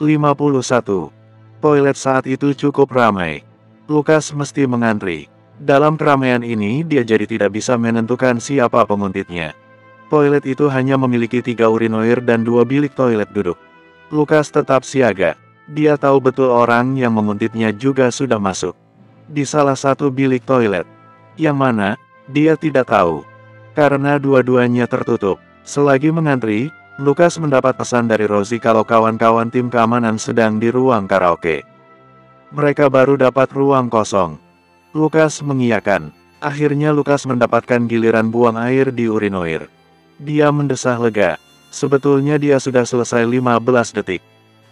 51. Toilet saat itu cukup ramai. Lukas mesti mengantri. Dalam keramaian ini dia jadi tidak bisa menentukan siapa penguntitnya. Toilet itu hanya memiliki 3 urinoir dan 2 bilik toilet duduk. Lukas tetap siaga. Dia tahu betul orang yang menguntitnya juga sudah masuk di salah satu bilik toilet. Yang mana, dia tidak tahu. Karena dua-duanya tertutup. Selagi mengantri, Lukas mendapat pesan dari Rosie kalau kawan-kawan tim keamanan sedang di ruang karaoke. Mereka baru dapat ruang kosong. Lukas mengiyakan. Akhirnya Lukas mendapatkan giliran buang air di urinoir. Dia mendesah lega. Sebetulnya dia sudah selesai 15 detik.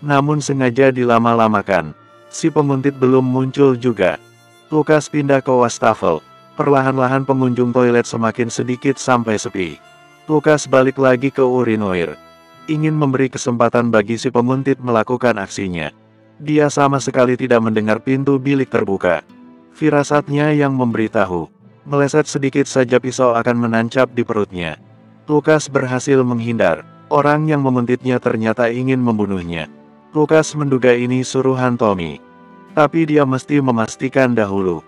Namun sengaja dilama-lamakan. Si penguntit belum muncul juga. Lukas pindah ke wastafel. Perlahan-lahan pengunjung toilet semakin sedikit sampai sepi. Lukas balik lagi ke urinoir. Ingin memberi kesempatan bagi si penguntit melakukan aksinya. Dia sama sekali tidak mendengar pintu bilik terbuka. Firasatnya yang memberitahu. Meleset sedikit saja pisau akan menancap di perutnya. Lukas berhasil menghindar. Orang yang menguntitnya ternyata ingin membunuhnya. Lukas menduga ini suruhan Tommy. Tapi dia mesti memastikan dahulu.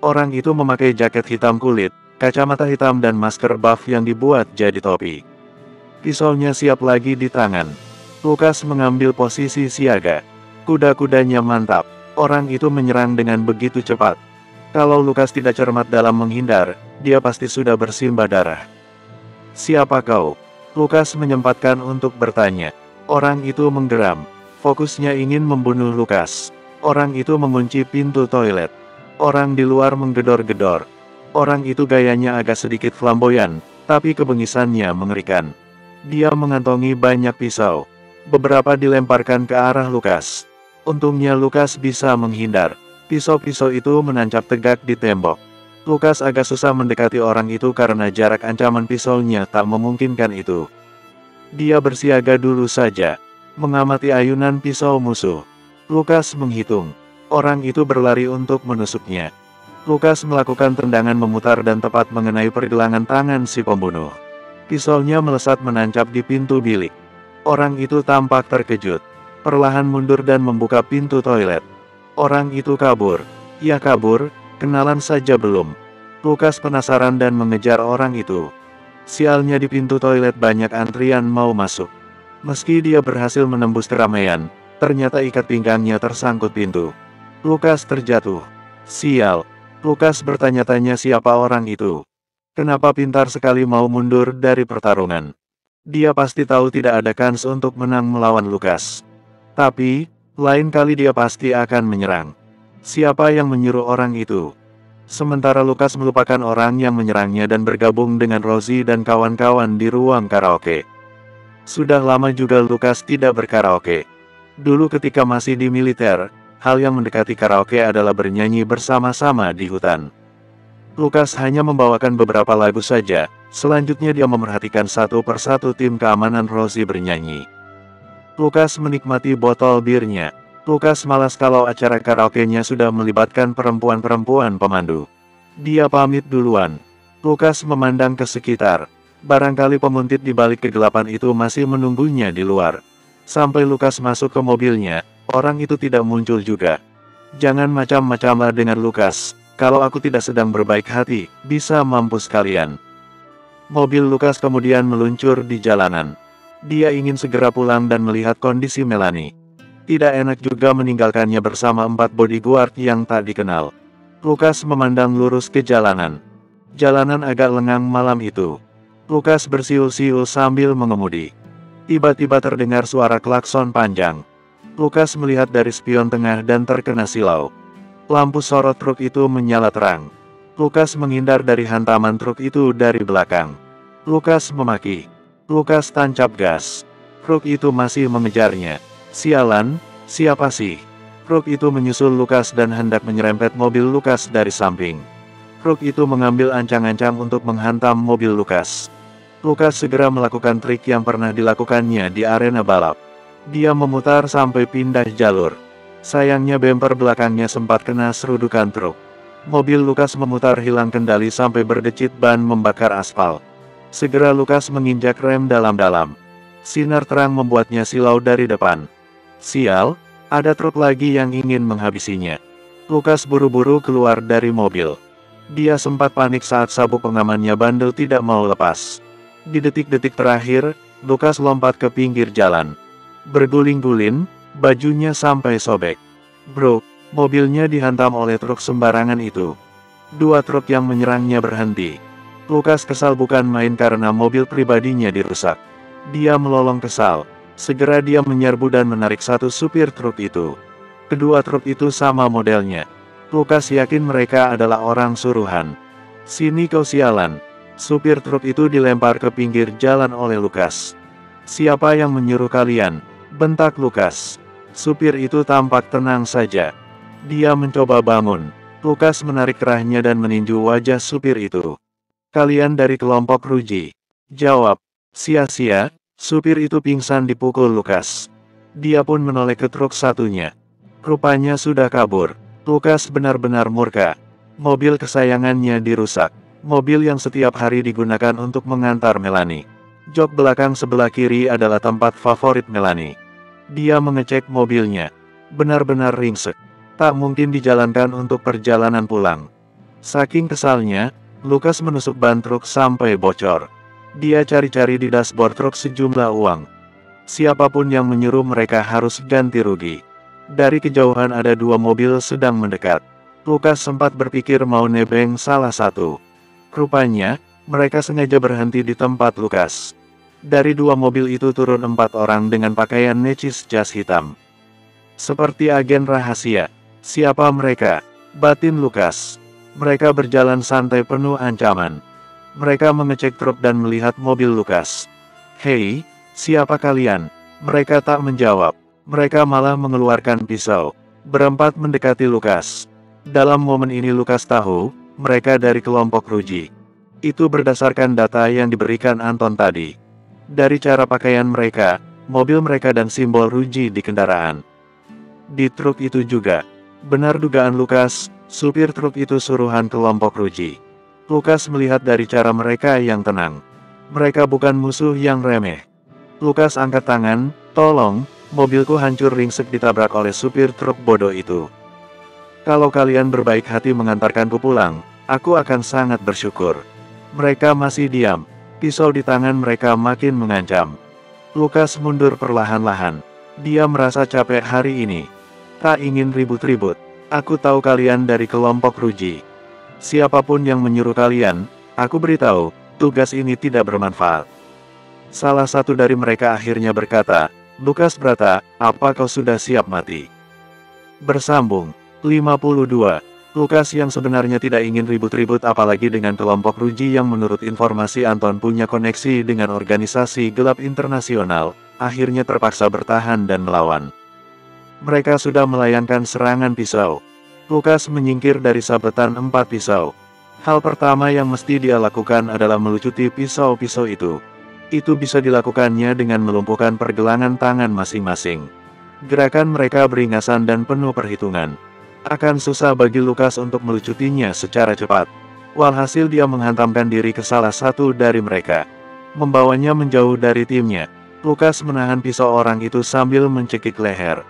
Orang itu memakai jaket hitam kulit, kacamata hitam dan masker buff yang dibuat jadi topi. Pisaunya siap lagi di tangan. Lukas mengambil posisi siaga. Kuda-kudanya mantap. Orang itu menyerang dengan begitu cepat. Kalau Lukas tidak cermat dalam menghindar, dia pasti sudah bersimbah darah. "Siapa kau?" Lukas menyempatkan untuk bertanya. Orang itu menggeram. Fokusnya ingin membunuh Lukas. Orang itu mengunci pintu toilet. Orang di luar menggedor-gedor. Orang itu gayanya agak sedikit flamboyan, tapi kebengisannya mengerikan. Dia mengantongi banyak pisau. Beberapa dilemparkan ke arah Lukas. Untungnya Lukas bisa menghindar. Pisau-pisau itu menancap tegak di tembok. Lukas agak susah mendekati orang itu karena jarak ancaman pisaunya tak memungkinkan itu. Dia bersiaga dulu saja, mengamati ayunan pisau musuh. Lukas menghitung. Orang itu berlari untuk menusuknya. Lukas melakukan tendangan memutar dan tepat mengenai pergelangan tangan si pembunuh. Pisaunya melesat menancap di pintu bilik. Orang itu tampak terkejut. Perlahan mundur dan membuka pintu toilet. Orang itu kabur. Ya kabur, kenalan saja belum. Lukas penasaran dan mengejar orang itu. Sialnya di pintu toilet banyak antrian mau masuk. Meski dia berhasil menembus keramaian, ternyata ikat pinggangnya tersangkut pintu. Lukas terjatuh. Sial. Lukas bertanya-tanya siapa orang itu. Kenapa pintar sekali mau mundur dari pertarungan. Dia pasti tahu tidak ada kans untuk menang melawan Lukas. Tapi, lain kali dia pasti akan menyerang. Siapa yang menyuruh orang itu? Sementara Lukas melupakan orang yang menyerangnya dan bergabung dengan Rosie dan kawan-kawan di ruang karaoke. Sudah lama juga Lukas tidak berkaraoke. Dulu ketika masih di militer, hal yang mendekati karaoke adalah bernyanyi bersama-sama di hutan. Lukas hanya membawakan beberapa lagu saja, selanjutnya dia memerhatikan satu persatu tim keamanan Rosie bernyanyi. Lukas menikmati botol birnya. Lukas malas kalau acara karaoke-nya sudah melibatkan perempuan-perempuan pemandu. Dia pamit duluan. Lukas memandang ke sekitar. Barangkali pemuntit di balik kegelapan itu masih menunggunya di luar. Sampai Lukas masuk ke mobilnya, orang itu tidak muncul juga. Jangan macam-macamlah dengan Lukas. Kalau aku tidak sedang berbaik hati, bisa mampus kalian. Mobil Lukas kemudian meluncur di jalanan. Dia ingin segera pulang dan melihat kondisi Melanie. Tidak enak juga meninggalkannya bersama 4 bodyguard yang tak dikenal. Lukas memandang lurus ke jalanan. Jalanan agak lengang malam itu. Lukas bersiul-siul sambil mengemudi. Tiba-tiba terdengar suara klakson panjang. Lukas melihat dari spion tengah dan terkena silau. Lampu sorot truk itu menyala terang. Lukas menghindar dari hantaman truk itu dari belakang. Lukas memaki. Lukas tancap gas. Truk itu masih mengejarnya. Sialan, siapa sih? Truk itu menyusul Lukas dan hendak menyerempet mobil Lukas dari samping. Truk itu mengambil ancang-ancang untuk menghantam mobil Lukas. Lukas segera melakukan trik yang pernah dilakukannya di arena balap. Dia memutar sampai pindah jalur. Sayangnya bemper belakangnya sempat kena serudukan truk. Mobil Lukas memutar hilang kendali sampai berdecit ban membakar aspal. Segera Lukas menginjak rem dalam-dalam. Sinar terang membuatnya silau dari depan. Sial, ada truk lagi yang ingin menghabisinya. Lukas buru-buru keluar dari mobil. Dia sempat panik saat sabuk pengamannya bandel tidak mau lepas. Di detik-detik terakhir, Lukas lompat ke pinggir jalan. Berguling-guling, bajunya sampai sobek. Bro, mobilnya dihantam oleh truk sembarangan itu. Dua truk yang menyerangnya berhenti. Lukas kesal bukan main karena mobil pribadinya dirusak. Dia melolong kesal. Segera dia menyerbu dan menarik satu supir truk itu. Kedua truk itu sama modelnya. Lukas yakin mereka adalah orang suruhan. Sini kau sialan. Supir truk itu dilempar ke pinggir jalan oleh Lukas. Siapa yang menyuruh kalian? Bentak Lukas. Supir itu tampak tenang saja. Dia mencoba bangun. Lukas menarik kerahnya dan meninju wajah supir itu. Kalian dari kelompok Ruji? Jawab. Sia-sia. Supir itu pingsan dipukul Lukas. Dia pun menoleh ke truk satunya. Rupanya sudah kabur. Lukas benar-benar murka. Mobil kesayangannya dirusak. Mobil yang setiap hari digunakan untuk mengantar Melanie. Jok belakang sebelah kiri adalah tempat favorit Melanie. Dia mengecek mobilnya. Benar-benar ringsek. Tak mungkin dijalankan untuk perjalanan pulang. Saking kesalnya, Lukas menusuk ban truk sampai bocor. Dia cari-cari di dashboard truk sejumlah uang. Siapapun yang menyuruh mereka harus ganti rugi. Dari kejauhan ada dua mobil sedang mendekat. Lukas sempat berpikir mau nebeng salah satu. Rupanya, mereka sengaja berhenti di tempat Lukas. Dari dua mobil itu turun 4 orang dengan pakaian necis jas hitam. Seperti agen rahasia. Siapa mereka? Batin Lukas. Mereka berjalan santai penuh ancaman. Mereka mengecek truk dan melihat mobil Lukas. Hei, siapa kalian? Mereka tak menjawab. Mereka malah mengeluarkan pisau. Berempat mendekati Lukas. Dalam momen ini Lukas tahu, mereka dari kelompok Ruji. Itu berdasarkan data yang diberikan Anton tadi. Dari cara pakaian mereka, mobil mereka dan simbol Ruji di kendaraan. Di truk itu juga. Benar dugaan Lukas, supir truk itu suruhan kelompok Ruji. Lukas melihat dari cara mereka yang tenang. Mereka bukan musuh yang remeh. Lukas angkat tangan, tolong, mobilku hancur ringsek ditabrak oleh supir truk bodoh itu. Kalau kalian berbaik hati mengantarkanku pulang, aku akan sangat bersyukur. Mereka masih diam. Pisau di tangan mereka makin mengancam. Lukas mundur perlahan-lahan. Dia merasa capek hari ini. Tak ingin ribut-ribut. Aku tahu kalian dari kelompok Ruji. Siapapun yang menyuruh kalian, aku beritahu, tugas ini tidak bermanfaat. Salah satu dari mereka akhirnya berkata, Lukas Brata, apa kau sudah siap mati? Bersambung. 52. Lukas yang sebenarnya tidak ingin ribut-ribut apalagi dengan kelompok Ruji yang menurut informasi Anton punya koneksi dengan organisasi gelap internasional, akhirnya terpaksa bertahan dan melawan. Mereka sudah melayangkan serangan pisau. Lukas menyingkir dari sabetan 4 pisau. Hal pertama yang mesti dia lakukan adalah melucuti pisau-pisau itu. Itu bisa dilakukannya dengan melumpuhkan pergelangan tangan masing-masing. Gerakan mereka beringasan dan penuh perhitungan. Akan susah bagi Lukas untuk melucutinya secara cepat. Walhasil dia menghantamkan diri ke salah satu dari mereka. Membawanya menjauh dari timnya. Lukas menahan pisau orang itu sambil mencekik leher.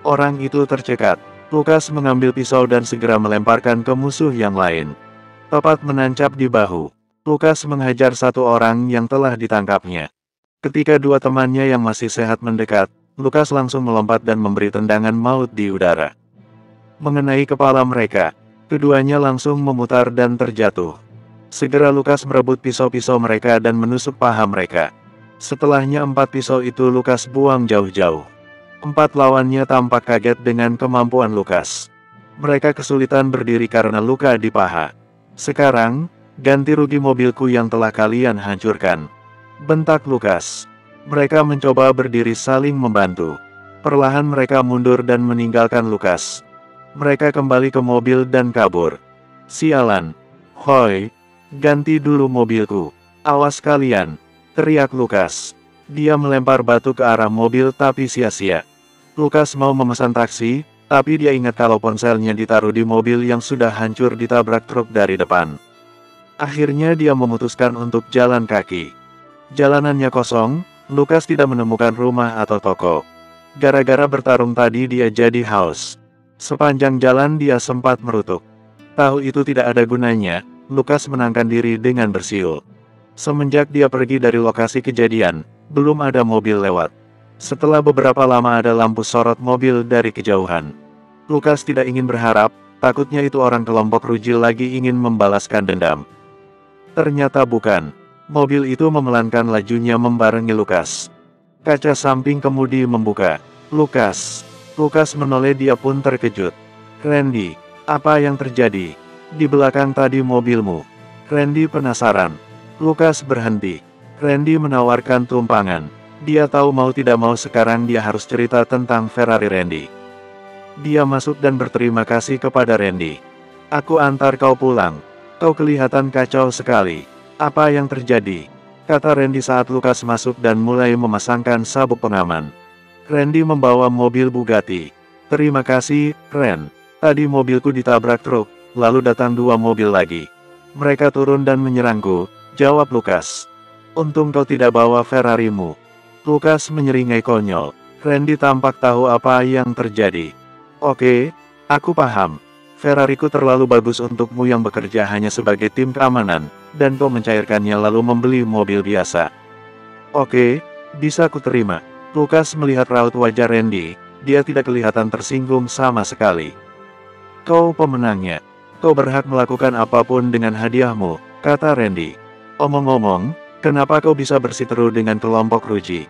Orang itu tercekat. Lukas mengambil pisau dan segera melemparkan ke musuh yang lain. Tepat menancap di bahu. Lukas menghajar satu orang yang telah ditangkapnya. Ketika dua temannya yang masih sehat mendekat, Lukas langsung melompat dan memberi tendangan maut di udara. Mengenai kepala mereka, keduanya langsung memutar dan terjatuh. Segera Lukas merebut pisau-pisau mereka dan menusuk paha mereka. Setelahnya 4 pisau itu Lukas buang jauh-jauh. 4 lawannya tampak kaget dengan kemampuan Lukas. Mereka kesulitan berdiri karena luka di paha. Sekarang, ganti rugi mobilku yang telah kalian hancurkan. Bentak Lukas. Mereka mencoba berdiri saling membantu. Perlahan mereka mundur dan meninggalkan Lukas. Mereka kembali ke mobil dan kabur. Sialan. Hoi, ganti dulu mobilku. Awas kalian, teriak Lukas. Dia melempar batu ke arah mobil tapi sia-sia. Lukas mau memesan taksi, tapi dia ingat kalau ponselnya ditaruh di mobil yang sudah hancur ditabrak truk dari depan. Akhirnya dia memutuskan untuk jalan kaki. Jalanannya kosong, Lukas tidak menemukan rumah atau toko. Gara-gara bertarung tadi dia jadi haus. Sepanjang jalan dia sempat merutuk. Tahu itu tidak ada gunanya, Lukas menangkan diri dengan bersiul. Semenjak dia pergi dari lokasi kejadian, belum ada mobil lewat. Setelah beberapa lama ada lampu sorot mobil dari kejauhan. Lukas tidak ingin berharap, takutnya itu orang kelompok Rujil lagi ingin membalaskan dendam. Ternyata bukan. Mobil itu memelankan lajunya membarengi Lukas. Kaca samping kemudi membuka. Lukas menoleh, dia pun terkejut. Randy, apa yang terjadi? Di belakang tadi mobilmu. Randy penasaran. Lukas berhenti. Randy menawarkan tumpangan. Dia tahu mau tidak mau sekarang dia harus cerita tentang Ferrari Randy. Dia masuk dan berterima kasih kepada Randy. Aku antar kau pulang. Kau kelihatan kacau sekali. Apa yang terjadi? Kata Randy saat Lukas masuk dan mulai memasangkan sabuk pengaman. Randy membawa mobil Bugatti. Terima kasih, Ren. Tadi mobilku ditabrak truk, lalu datang 2 mobil lagi. Mereka turun dan menyerangku, jawab Lukas. Untung kau tidak bawa Ferrarimu. Lukas menyeringai konyol. Randy tampak tahu apa yang terjadi. Oke, aku paham. Ferrariku terlalu bagus untukmu yang bekerja hanya sebagai tim keamanan, dan kau mencairkannya lalu membeli mobil biasa. Oke, bisa kuterima. Lukas melihat raut wajah Randy, dia tidak kelihatan tersinggung sama sekali. Kau pemenangnya. Kau berhak melakukan apapun dengan hadiahmu, kata Randy. Omong-omong, kenapa kau bisa bersiteru dengan kelompok Ruji?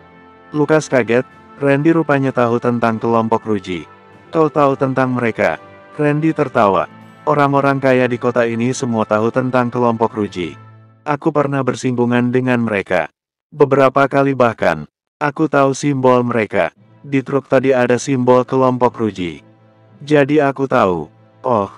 Lukas kaget, Randy rupanya tahu tentang kelompok Ruji. Kau tahu tentang mereka? Randy tertawa. Orang-orang kaya di kota ini semua tahu tentang kelompok Ruji. Aku pernah bersinggungan dengan mereka. Beberapa kali bahkan. Aku tahu simbol mereka. Di truk tadi ada simbol kelompok Ruji. Jadi aku tahu. Oh,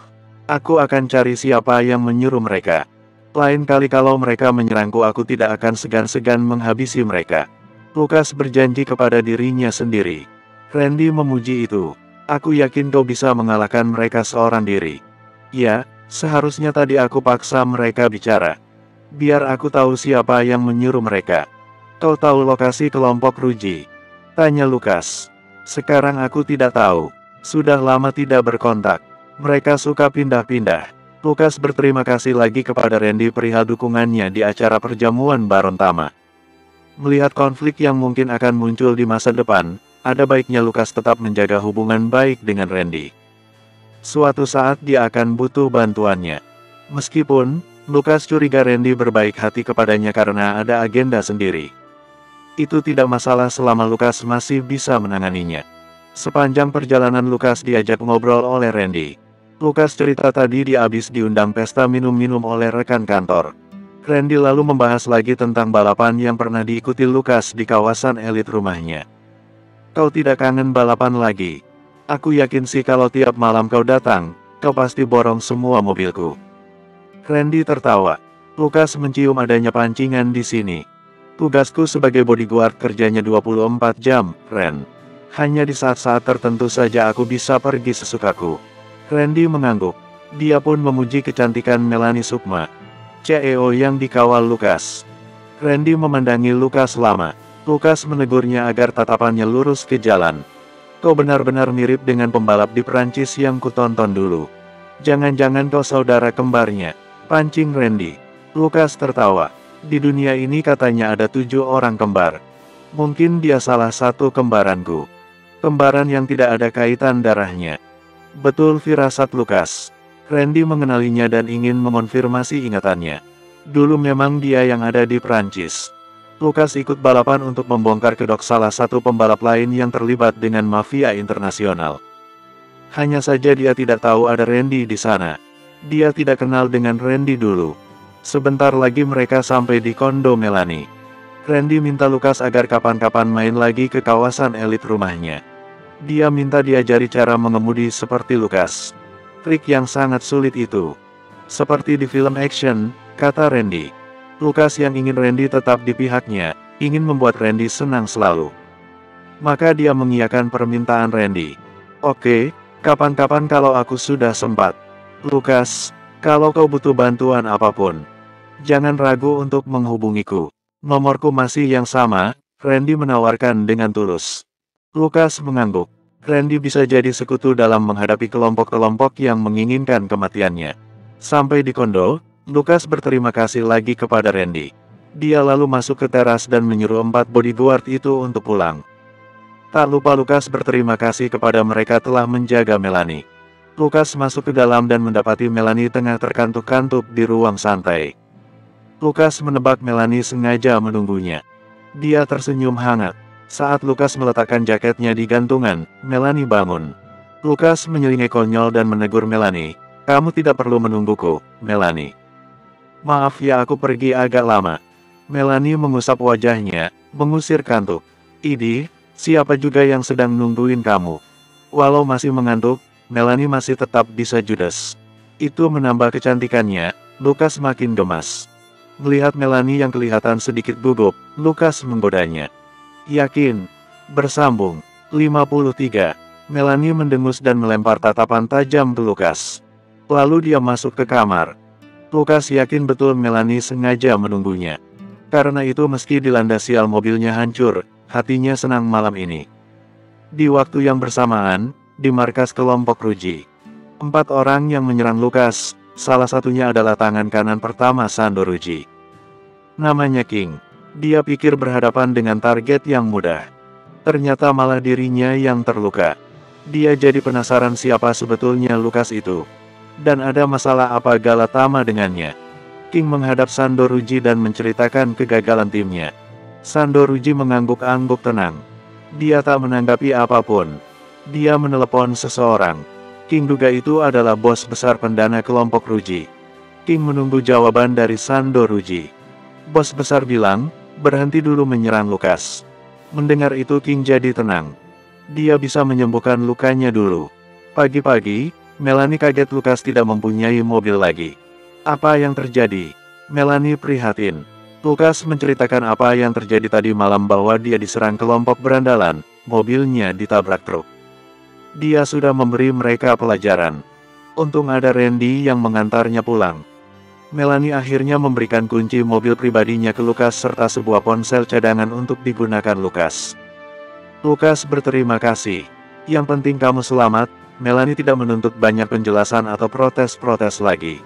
aku akan cari siapa yang menyuruh mereka. Lain kali kalau mereka menyerangku aku tidak akan segan-segan menghabisi mereka. Lukas berjanji kepada dirinya sendiri. Randy memuji itu. Aku yakin kau bisa mengalahkan mereka seorang diri. Ya, seharusnya tadi aku paksa mereka bicara. Biar aku tahu siapa yang menyuruh mereka. Kau tahu lokasi kelompok Ruji? Tanya Lukas. Sekarang aku tidak tahu. Sudah lama tidak berkontak. Mereka suka pindah-pindah. Lukas berterima kasih lagi kepada Randy perihal dukungannya di acara perjamuan Baron Tama. Melihat konflik yang mungkin akan muncul di masa depan, ada baiknya Lukas tetap menjaga hubungan baik dengan Randy. Suatu saat dia akan butuh bantuannya. Meskipun, Lukas curiga Randy berbaik hati kepadanya karena ada agenda sendiri. Itu tidak masalah selama Lukas masih bisa menanganinya. Sepanjang perjalanan Lukas diajak ngobrol oleh Randy. Lukas cerita tadi dia habis diundang pesta minum-minum oleh rekan kantor. Randy lalu membahas lagi tentang balapan yang pernah diikuti Lukas di kawasan elit rumahnya. Kau tidak kangen balapan lagi? Aku yakin sih kalau tiap malam kau datang, kau pasti borong semua mobilku. Randy tertawa. Lukas mencium adanya pancingan di sini. Tugasku sebagai bodyguard kerjanya 24 jam, Ren. Hanya di saat-saat tertentu saja aku bisa pergi sesukaku. Randy mengangguk. Dia pun memuji kecantikan Melanie Sukma, CEO yang dikawal Lukas. Randy memandangi Lukas lama. Lukas menegurnya agar tatapannya lurus ke jalan. Kau benar-benar mirip dengan pembalap di Perancis yang kutonton dulu. Jangan-jangan kau saudara kembarnya, pancing Randy. Lukas tertawa. Di dunia ini katanya ada 7 orang kembar. Mungkin dia salah satu kembaranku. Kembaran yang tidak ada kaitan darahnya. Betul firasat Lukas. Randy mengenalinya dan ingin mengonfirmasi ingatannya. Dulu memang dia yang ada di Perancis. Lukas ikut balapan untuk membongkar kedok salah satu pembalap lain yang terlibat dengan mafia internasional. Hanya saja dia tidak tahu ada Randy di sana. Dia tidak kenal dengan Randy dulu. Sebentar lagi mereka sampai di kondo Melanie. Randy minta Lukas agar kapan-kapan main lagi ke kawasan elit rumahnya. Dia minta diajari cara mengemudi seperti Lukas. Trik yang sangat sulit itu. Seperti di film action, kata Randy. Lukas yang ingin Randy tetap di pihaknya, ingin membuat Randy senang selalu. Maka dia mengiyakan permintaan Randy. Oke, kapan-kapan kalau aku sudah sempat. Lukas, kalau kau butuh bantuan apapun, jangan ragu untuk menghubungiku. Nomorku masih yang sama, Randy menawarkan dengan tulus. Lukas mengangguk. Randy bisa jadi sekutu dalam menghadapi kelompok-kelompok yang menginginkan kematiannya. Sampai di kondo, Lukas berterima kasih lagi kepada Randy. Dia lalu masuk ke teras dan menyuruh 4 bodyguard itu untuk pulang. Tak lupa Lukas berterima kasih kepada mereka telah menjaga Melanie. Lukas masuk ke dalam dan mendapati Melanie tengah terkantuk-kantuk di ruang santai. Lukas menebak Melanie sengaja menunggunya. Dia tersenyum hangat. Saat Lukas meletakkan jaketnya di gantungan, Melanie bangun. Lukas menyelingai konyol dan menegur Melanie. "Kamu tidak perlu menungguku, Melanie." "Maaf ya, aku pergi agak lama." Melanie mengusap wajahnya, mengusir kantuk. "Idi, siapa juga yang sedang nungguin kamu?" Walau masih mengantuk, Melanie masih tetap bisa judes. Itu menambah kecantikannya. Lukas makin gemas. Melihat Melanie yang kelihatan sedikit gugup, Lukas menggodanya. "Yakin?" Bersambung. 53. Melanie mendengus dan melempar tatapan tajam ke Lukas. Lalu dia masuk ke kamar. Lukas yakin betul Melanie sengaja menunggunya. Karena itu meski dilanda sial mobilnya hancur, hatinya senang malam ini. Di waktu yang bersamaan, di markas kelompok Ruji. 4 orang yang menyerang Lukas, salah satunya adalah tangan kanan pertama Sando Ruji. Namanya King. Dia pikir berhadapan dengan target yang mudah. Ternyata malah dirinya yang terluka. Dia jadi penasaran siapa sebetulnya Lukas itu. Dan ada masalah apa Galatama dengannya. King menghadap Sando Ruji dan menceritakan kegagalan timnya. Sando Ruji mengangguk-angguk tenang. Dia tak menanggapi apapun. Dia menelepon seseorang. King duga itu adalah bos besar pendana kelompok Ruji. King menunggu jawaban dari Sando Ruji. Bos besar bilang, berhenti dulu menyerang Lukas. Mendengar itu King jadi tenang. Dia bisa menyembuhkan lukanya dulu. Pagi-pagi, Melanie kaget Lukas tidak mempunyai mobil lagi. Apa yang terjadi? Melanie prihatin. Lukas menceritakan apa yang terjadi tadi malam bahwa dia diserang kelompok berandalan, mobilnya ditabrak truk. Dia sudah memberi mereka pelajaran. Untung ada Randy yang mengantarnya pulang. Melanie akhirnya memberikan kunci mobil pribadinya ke Lukas serta sebuah ponsel cadangan untuk digunakan Lukas. Lukas berterima kasih. Yang penting kamu selamat. Melanie tidak menuntut banyak penjelasan atau protes-protes lagi.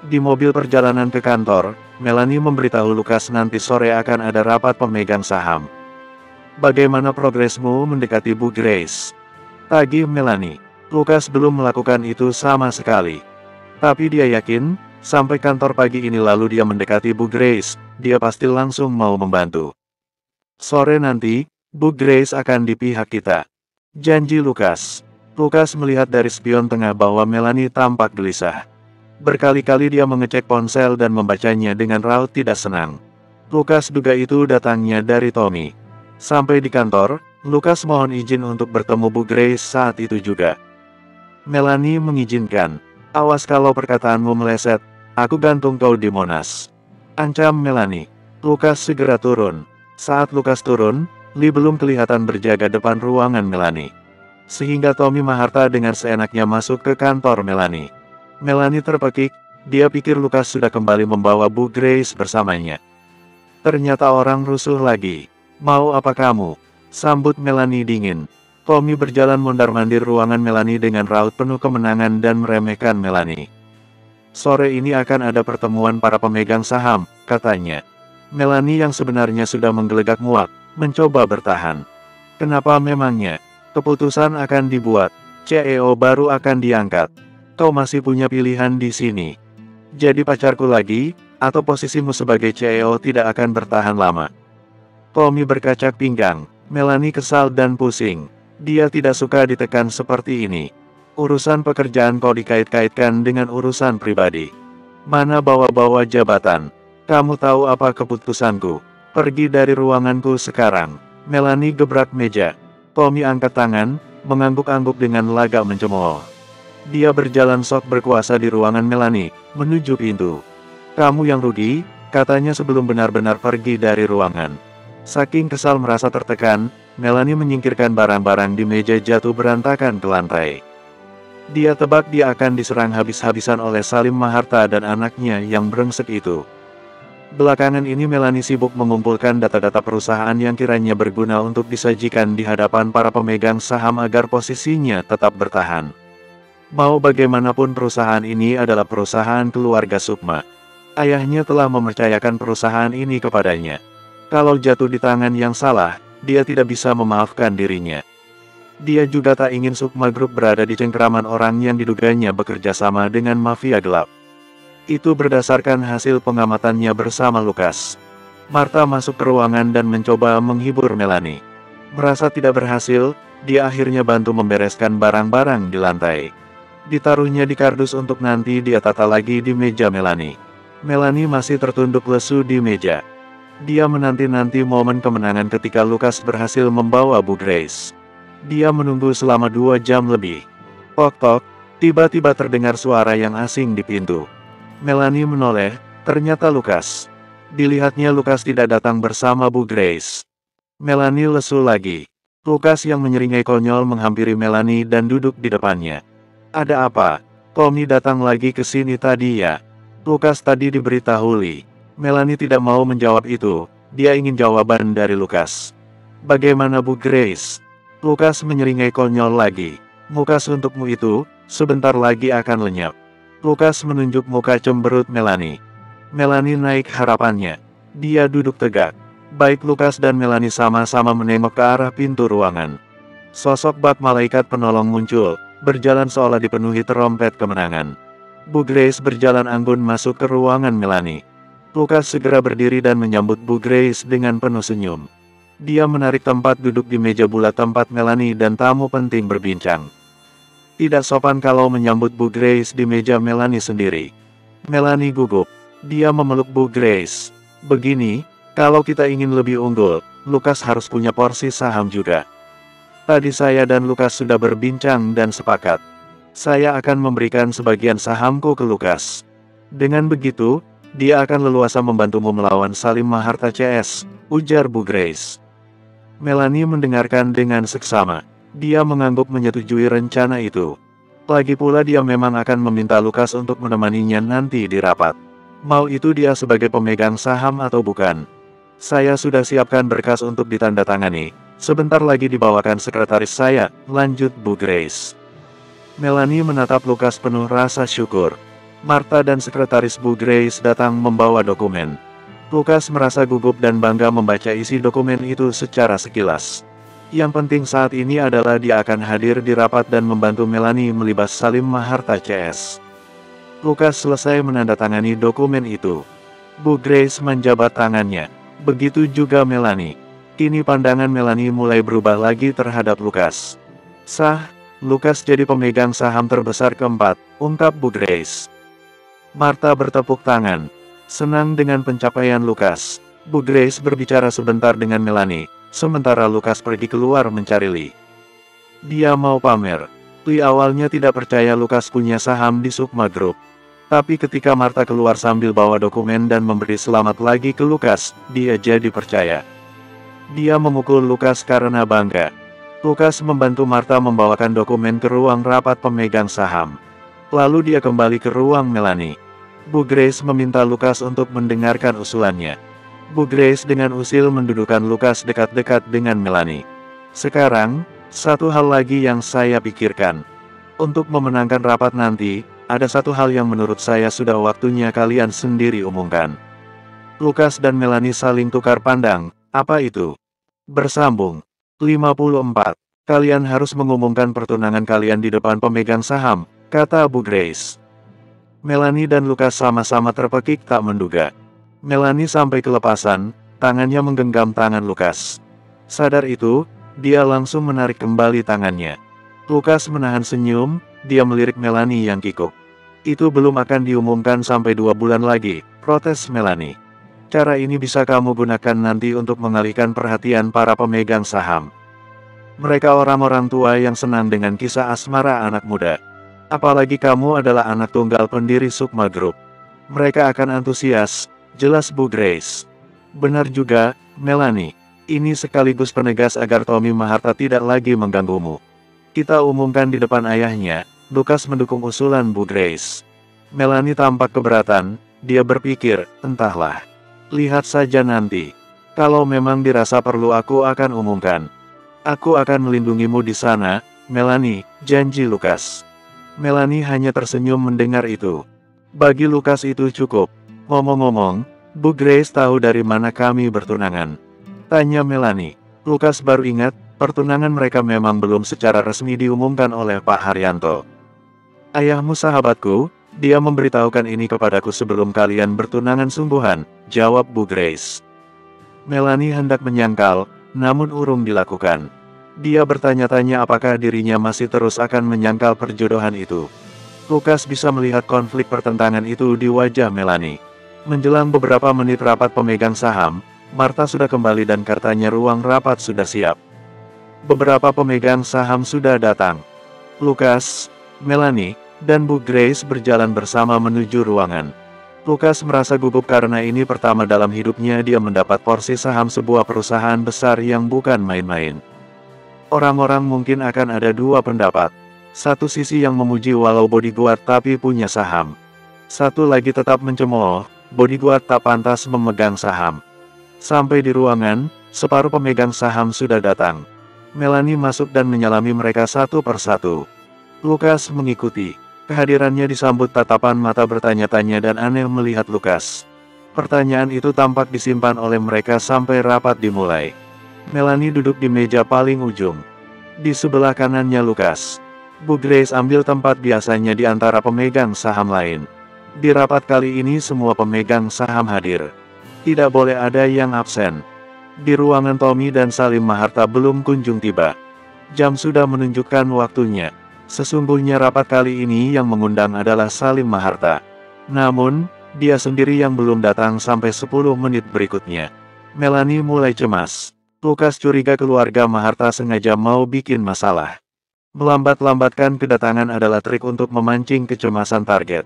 Di mobil perjalanan ke kantor, Melanie memberitahu Lukas nanti sore akan ada rapat pemegang saham. "Bagaimana progresmu mendekati Bu Grace?" tagih Melanie. Lukas belum melakukan itu sama sekali. Tapi dia yakin, sampai kantor pagi ini lalu dia mendekati Bu Grace, dia pasti langsung mau membantu. "Sore nanti, Bu Grace akan di pihak kita," janji Lukas. Lukas melihat dari spion tengah bahwa Melanie tampak gelisah. Berkali-kali dia mengecek ponsel dan membacanya dengan raut tidak senang. Lukas duga itu datangnya dari Tommy. Sampai di kantor, Lukas mohon izin untuk bertemu Bu Grace saat itu juga. Melanie mengizinkan. "Awas kalau perkataanmu meleset, aku gantung kau di Monas," ancam Melanie. Lukas segera turun. Saat Lukas turun, Lee belum kelihatan berjaga depan ruangan Melanie. Sehingga Tommy Maharta dengan seenaknya masuk ke kantor Melanie. Melanie terpekik, dia pikir Lukas sudah kembali membawa Bu Grace bersamanya. Ternyata orang rusuh lagi. "Mau apa kamu?" sambut Melanie dingin. Tommy berjalan mondar-mandir ruangan Melanie dengan raut penuh kemenangan dan meremehkan Melanie. "Sore ini akan ada pertemuan para pemegang saham," katanya. Melanie yang sebenarnya sudah menggelegak muak, mencoba bertahan. "Kenapa memangnya? Keputusan akan dibuat, CEO baru akan diangkat. Kau masih punya pilihan di sini. Jadi pacarku lagi, atau posisimu sebagai CEO tidak akan bertahan lama." Tommy berkacak pinggang. Melanie kesal dan pusing. Dia tidak suka ditekan seperti ini. Urusan pekerjaan kau dikait-kaitkan dengan urusan pribadi. Mana bawa-bawa jabatan. Kamu tahu apa keputusanku? Pergi dari ruanganku sekarang. Melanie gebrak meja. Tommy angkat tangan, mengangguk-angguk dengan lagak mencemooh. Dia berjalan sok berkuasa di ruangan Melanie, menuju pintu. "Kamu yang rugi," katanya sebelum benar-benar pergi dari ruangan. Saking kesal merasa tertekan, Melanie menyingkirkan barang-barang di meja jatuh berantakan ke lantai. Dia tebak dia akan diserang habis-habisan oleh Salim Maharta dan anaknya yang brengsek itu. Belakangan ini Melanie sibuk mengumpulkan data-data perusahaan yang kiranya berguna untuk disajikan di hadapan para pemegang saham agar posisinya tetap bertahan. Mau bagaimanapun perusahaan ini adalah perusahaan keluarga Sukma. Ayahnya telah mempercayakan perusahaan ini kepadanya. Kalau jatuh di tangan yang salah, dia tidak bisa memaafkan dirinya. Dia juga tak ingin Sukma Group berada di cengkeraman orang yang diduganya bekerja sama dengan mafia gelap. Itu berdasarkan hasil pengamatannya bersama Lukas. Martha masuk ke ruangan dan mencoba menghibur Melanie. Merasa tidak berhasil, dia akhirnya bantu membereskan barang-barang di lantai. Ditaruhnya di kardus untuk nanti dia tata lagi di meja Melanie. Melanie masih tertunduk lesu di meja. Dia menanti-nanti momen kemenangan ketika Lukas berhasil membawa Bu Grace. Dia menunggu selama 2 jam lebih. Tok-tok, tiba-tiba terdengar suara yang asing di pintu. Melanie menoleh, ternyata Lukas. Dilihatnya Lukas tidak datang bersama Bu Grace. Melanie lesu lagi. Lukas yang menyeringai konyol menghampiri Melanie dan duduk di depannya. Ada apa? Tommy datang lagi ke sini tadi ya? Lukas tadi diberitahu Lee. Melanie tidak mau menjawab itu, dia ingin jawaban dari Lukas. Bagaimana Bu Grace? Lukas menyeringai konyol lagi. Mukas untukmu itu, sebentar lagi akan lenyap. Lukas menunjuk muka cemberut Melanie. Melanie naik harapannya. Dia duduk tegak. Baik Lukas dan Melanie sama-sama menengok ke arah pintu ruangan. Sosok bak malaikat penolong muncul, berjalan seolah dipenuhi trompet kemenangan. Bu Grace berjalan anggun masuk ke ruangan Melanie. Lukas segera berdiri dan menyambut Bu Grace dengan penuh senyum. Dia menarik tempat duduk di meja bulat tempat Melanie dan tamu penting berbincang. Tidak sopan kalau menyambut Bu Grace di meja Melanie sendiri. Melanie gugup. Dia memeluk Bu Grace. Begini, kalau kita ingin lebih unggul, Lukas harus punya porsi saham juga. Tadi saya dan Lukas sudah berbincang dan sepakat. Saya akan memberikan sebagian sahamku ke Lukas. Dengan begitu, dia akan leluasa membantumu melawan Salim Maharta CS, ujar Bu Grace. Melanie mendengarkan dengan seksama. Dia mengangguk menyetujui rencana itu. Lagi pula dia memang akan meminta Lukas untuk menemaninya nanti di rapat. Mau itu dia sebagai pemegang saham atau bukan. Saya sudah siapkan berkas untuk ditandatangani. Sebentar lagi dibawakan sekretaris saya, lanjut Bu Grace. Melanie menatap Lukas penuh rasa syukur. Martha dan sekretaris Bu Grace datang membawa dokumen. Lukas merasa gugup dan bangga membaca isi dokumen itu secara sekilas. Yang penting saat ini adalah dia akan hadir di rapat dan membantu Melanie melibas Salim Maharta CS. Lukas selesai menandatangani dokumen itu. Bu Grace menjabat tangannya. Begitu juga Melanie. Kini pandangan Melanie mulai berubah lagi terhadap Lukas. Sah, Lukas jadi pemegang saham terbesar keempat, ungkap Bu Grace. Martha bertepuk tangan. Senang dengan pencapaian Lukas. Bu Grace berbicara sebentar dengan Melanie, sementara Lukas pergi keluar mencari Lee. Dia mau pamer. Lee awalnya tidak percaya Lukas punya saham di Sukma Group. Tapi ketika Martha keluar sambil bawa dokumen dan memberi selamat lagi ke Lukas, dia jadi percaya. Dia memukul Lukas karena bangga. Lukas membantu Martha membawakan dokumen ke ruang rapat pemegang saham. Lalu dia kembali ke ruang Melanie. Bu Grace meminta Lukas untuk mendengarkan usulannya. Bu Grace dengan usil mendudukan Lukas dekat-dekat dengan Melanie. Sekarang, satu hal lagi yang saya pikirkan. Untuk memenangkan rapat nanti, ada satu hal yang menurut saya sudah waktunya kalian sendiri umumkan. Lukas dan Melanie saling tukar pandang. Apa itu? Bersambung. 54. Kalian harus mengumumkan pertunangan kalian di depan pemegang saham, kata Bu Grace. Melanie dan Lukas sama-sama terpekik tak menduga. Melanie sampai kelepasan, tangannya menggenggam tangan Lukas. Sadar itu, dia langsung menarik kembali tangannya. Lukas menahan senyum, dia melirik Melanie yang kikuk. Itu belum akan diumumkan sampai 2 bulan lagi, protes Melanie. Cara ini bisa kamu gunakan nanti untuk mengalihkan perhatian para pemegang saham. Mereka orang-orang tua yang senang dengan kisah asmara anak muda. Apalagi kamu adalah anak tunggal pendiri Sukma Group. Mereka akan antusias, jelas Bu Grace. Benar juga, Melanie. Ini sekaligus penegas agar Tommy Maharta tidak lagi mengganggumu. Kita umumkan di depan ayahnya, Lukas mendukung usulan Bu Grace. Melanie tampak keberatan, dia berpikir, entahlah. Lihat saja nanti. Kalau memang dirasa perlu aku akan umumkan. Aku akan melindungimu di sana, Melanie, janji Lukas. Melanie hanya tersenyum mendengar itu. Bagi Lukas itu cukup. Ngomong-ngomong, Bu Grace tahu dari mana kami bertunangan? Tanya Melanie. Lukas baru ingat, pertunangan mereka memang belum secara resmi diumumkan oleh Pak Haryanto. Ayahmu sahabatku, dia memberitahukan ini kepadaku sebelum kalian bertunangan sungguhan, jawab Bu Grace. Melanie hendak menyangkal, namun urung dilakukan. Dia bertanya-tanya apakah dirinya masih terus akan menyangkal perjodohan itu. Lukas bisa melihat konflik pertentangan itu di wajah Melanie. Menjelang beberapa menit rapat pemegang saham, Martha sudah kembali dan katanya ruang rapat sudah siap. Beberapa pemegang saham sudah datang. Lukas, Melanie, dan Bu Grace berjalan bersama menuju ruangan. Lukas merasa gugup karena ini pertama dalam hidupnya dia mendapat porsi saham sebuah perusahaan besar yang bukan main-main. Orang-orang mungkin akan ada dua pendapat. Satu sisi yang memuji walau bodyguard tapi punya saham. Satu lagi tetap mencemooh, bodyguard tak pantas memegang saham. Sampai di ruangan, separuh pemegang saham sudah datang. Melanie masuk dan menyalami mereka satu persatu. Lukas mengikuti. Kehadirannya disambut tatapan mata bertanya-tanya dan aneh melihat Lukas. Pertanyaan itu tampak disimpan oleh mereka sampai rapat dimulai. Melanie duduk di meja paling ujung. Di sebelah kanannya Lukas. Bu Grace ambil tempat biasanya di antara pemegang saham lain. Di rapat kali ini semua pemegang saham hadir. Tidak boleh ada yang absen. Di ruangan Tommy dan Salim Maharta belum kunjung tiba. Jam sudah menunjukkan waktunya. Sesungguhnya rapat kali ini yang mengundang adalah Salim Maharta. Namun, dia sendiri yang belum datang sampai 10 menit berikutnya. Melanie mulai cemas. Lukas curiga keluarga Maharta sengaja mau bikin masalah. Melambat-lambatkan kedatangan adalah trik untuk memancing kecemasan target.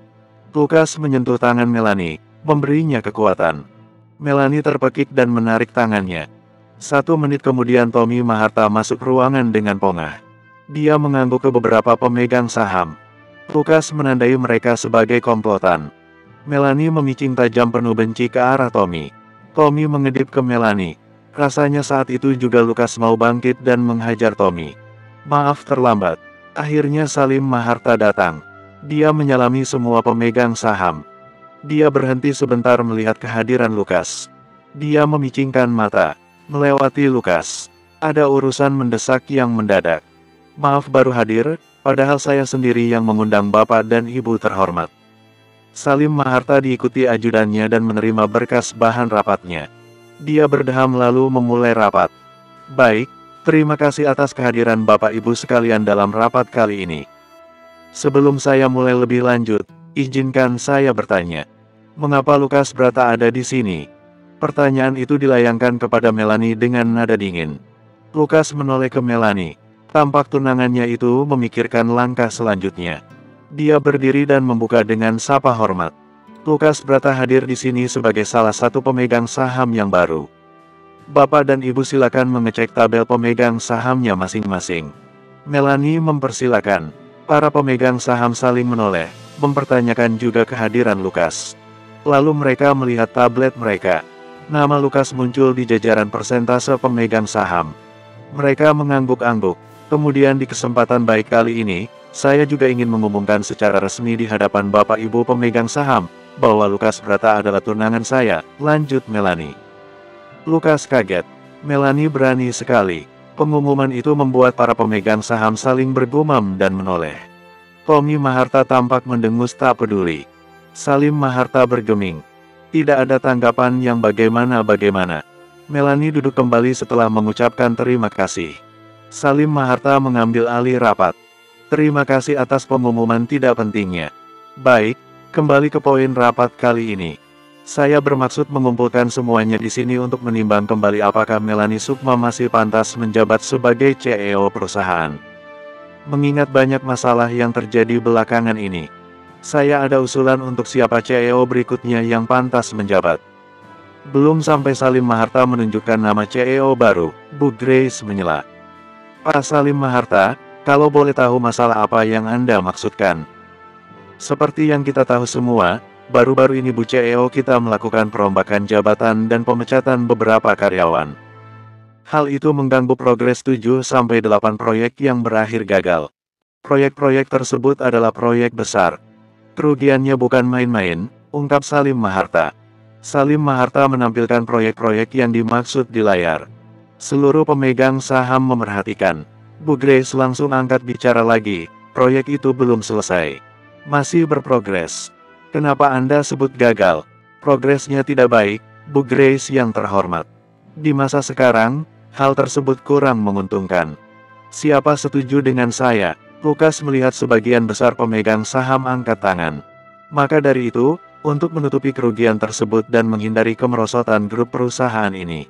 Lukas menyentuh tangan Melanie, memberinya kekuatan. Melanie terpekik dan menarik tangannya. 1 menit kemudian Tommy Maharta masuk ruangan dengan pongah. Dia mengangguk ke beberapa pemegang saham. Lukas menandai mereka sebagai komplotan. Melanie memicing tajam penuh benci ke arah Tommy. Tommy mengedip ke Melanie. Rasanya saat itu juga Lukas mau bangkit dan menghajar Tommy. Maaf terlambat. Akhirnya Salim Maharta datang. Dia menyalami semua pemegang saham. Dia berhenti sebentar melihat kehadiran Lukas. Dia memicingkan mata. Melewati Lukas. Ada urusan mendesak yang mendadak. Maaf baru hadir, padahal saya sendiri yang mengundang Bapak dan Ibu terhormat. Salim Maharta diikuti ajudannya dan menerima berkas bahan rapatnya. Dia berdeham lalu memulai rapat. Baik, terima kasih atas kehadiran Bapak Ibu sekalian dalam rapat kali ini. Sebelum saya mulai lebih lanjut, izinkan saya bertanya. Mengapa Lukas Brata ada di sini? Pertanyaan itu dilayangkan kepada Melanie dengan nada dingin. Lukas menoleh ke Melanie. Tampak tunangannya itu memikirkan langkah selanjutnya. Dia berdiri dan membuka dengan sapa hormat. Lukas Brata hadir di sini sebagai salah satu pemegang saham yang baru. Bapak dan Ibu silakan mengecek tabel pemegang sahamnya masing-masing. Melanie mempersilakan. Para pemegang saham saling menoleh, mempertanyakan juga kehadiran Lukas. Lalu mereka melihat tablet mereka. Nama Lukas muncul di jajaran persentase pemegang saham. Mereka mengangguk-angguk. Kemudian di kesempatan baik kali ini, saya juga ingin mengumumkan secara resmi di hadapan Bapak Ibu pemegang saham, bahwa Lukas Brata adalah tunangan saya, lanjut Melanie. Lukas kaget. Melanie berani sekali. Pengumuman itu membuat para pemegang saham saling bergumam dan menoleh. Tommy Maharta tampak mendengus tak peduli. Salim Maharta bergeming. Tidak ada tanggapan yang bagaimana-bagaimana. Melanie duduk kembali setelah mengucapkan terima kasih. Salim Maharta mengambil alih rapat. Terima kasih atas pengumuman tidak pentingnya. Baik, kembali ke poin rapat kali ini. Saya bermaksud mengumpulkan semuanya di sini untuk menimbang kembali apakah Melanie Sukma masih pantas menjabat sebagai CEO perusahaan. Mengingat banyak masalah yang terjadi belakangan ini, saya ada usulan untuk siapa CEO berikutnya yang pantas menjabat. Belum sampai Salim Maharta menunjukkan nama CEO baru, Bu Grace menyela. Pak Salim Maharta, kalau boleh tahu masalah apa yang Anda maksudkan? Seperti yang kita tahu semua, baru-baru ini Bu CEO kita melakukan perombakan jabatan dan pemecatan beberapa karyawan. Hal itu mengganggu progres 7-8 proyek yang berakhir gagal. Proyek-proyek tersebut adalah proyek besar. Kerugiannya bukan main-main, ungkap Salim Maharta. Salim Maharta menampilkan proyek-proyek yang dimaksud di layar. Seluruh pemegang saham memerhatikan. Bu Grace langsung angkat bicara lagi, proyek itu belum selesai. Masih berprogres. Kenapa Anda sebut gagal? Progresnya tidak baik, Bu Grace yang terhormat. Di masa sekarang, hal tersebut kurang menguntungkan. Siapa setuju dengan saya? Lukas melihat sebagian besar pemegang saham angkat tangan. Maka dari itu, untuk menutupi kerugian tersebut dan menghindari kemerosotan grup perusahaan ini,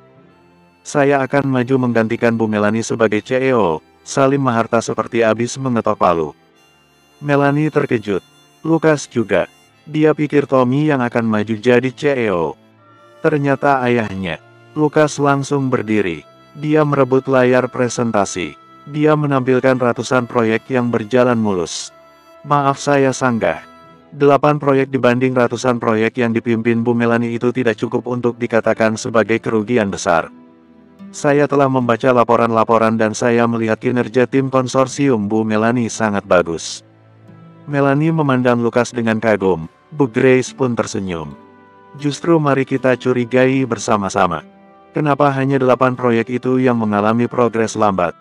saya akan maju menggantikan Bu Melanie sebagai CEO. Salim Maharta seperti habis mengetok palu. Melanie terkejut. Lukas juga. Dia pikir Tommy yang akan maju jadi CEO. Ternyata ayahnya. Lukas langsung berdiri. Dia merebut layar presentasi. Dia menampilkan ratusan proyek yang berjalan mulus. Maaf saya sanggah. 8 proyek dibanding ratusan proyek yang dipimpin Bu Melanie itu tidak cukup untuk dikatakan sebagai kerugian besar. Saya telah membaca laporan-laporan dan saya melihat kinerja tim konsorsium Bu Melanie sangat bagus. Melanie memandang Lukas dengan kagum, Bu Grace pun tersenyum. Justru mari kita curigai bersama-sama. Kenapa hanya 8 proyek itu yang mengalami progres lambat?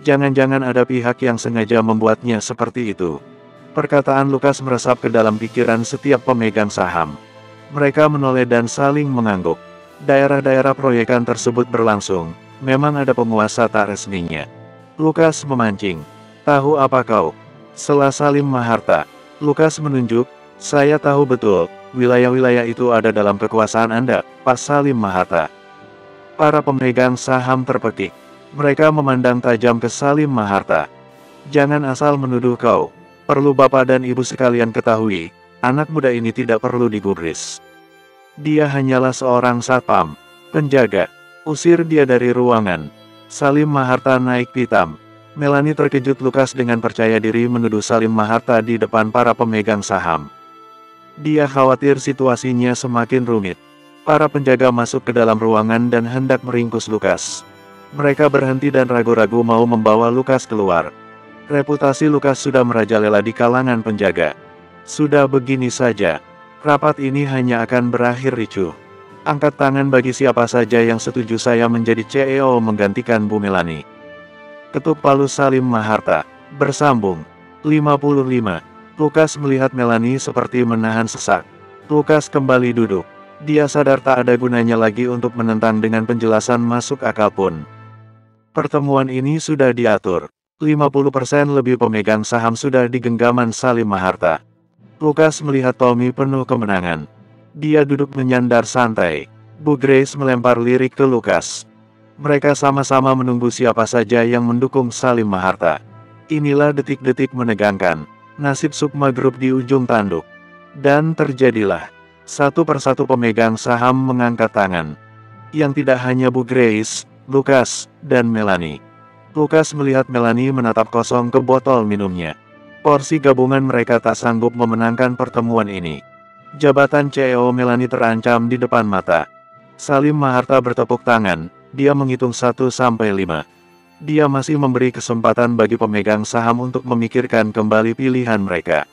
Jangan-jangan ada pihak yang sengaja membuatnya seperti itu. Perkataan Lukas meresap ke dalam pikiran setiap pemegang saham. Mereka menoleh dan saling mengangguk. Daerah-daerah proyekan tersebut berlangsung, memang ada penguasa tak resminya. Lukas memancing. Tahu apa kau? Sela Salim Maharta. Lukas menunjuk, saya tahu betul, wilayah-wilayah itu ada dalam kekuasaan Anda, Pak Salim Maharta. Para pemegang saham terpekik. Mereka memandang tajam ke Salim Maharta. Jangan asal menuduh kau. Perlu Bapak dan Ibu sekalian ketahui, anak muda ini tidak perlu digubris. Dia hanyalah seorang satpam, penjaga. Usir dia dari ruangan. Salim Maharta naik pitam. Melanie terkejut. Lukas dengan percaya diri menuduh Salim Maharta di depan para pemegang saham. Dia khawatir situasinya semakin rumit. Para penjaga masuk ke dalam ruangan dan hendak meringkus Lukas. Mereka berhenti dan ragu-ragu mau membawa Lukas keluar. Reputasi Lukas sudah merajalela di kalangan penjaga. Sudah begini saja, rapat ini hanya akan berakhir ricuh. Angkat tangan bagi siapa saja yang setuju saya menjadi CEO menggantikan Bu Melanie. Ketuk palu Salim Maharta. Bersambung. 55. Lukas melihat Melanie seperti menahan sesak. Lukas kembali duduk. Dia sadar tak ada gunanya lagi untuk menentang dengan penjelasan masuk akal pun. Pertemuan ini sudah diatur. 50% lebih pemegang saham sudah di genggaman Salim Maharta. Lukas melihat Tommy penuh kemenangan. Dia duduk menyandar santai. Bu Grace melempar lirik ke Lukas. Mereka sama-sama menunggu siapa saja yang mendukung Salim Maharta. Inilah detik-detik menegangkan. Nasib Sukma Group di ujung tanduk. Dan terjadilah. Satu persatu pemegang saham mengangkat tangan. Yang tidak hanya Bu Grace, Lukas, dan Melanie. Lukas melihat Melanie menatap kosong ke botol minumnya. Porsi gabungan mereka tak sanggup memenangkan pertemuan ini. Jabatan CEO Melanie terancam di depan mata. Salim Maharta bertepuk tangan, dia menghitung 1-5. Dia masih memberi kesempatan bagi pemegang saham untuk memikirkan kembali pilihan mereka.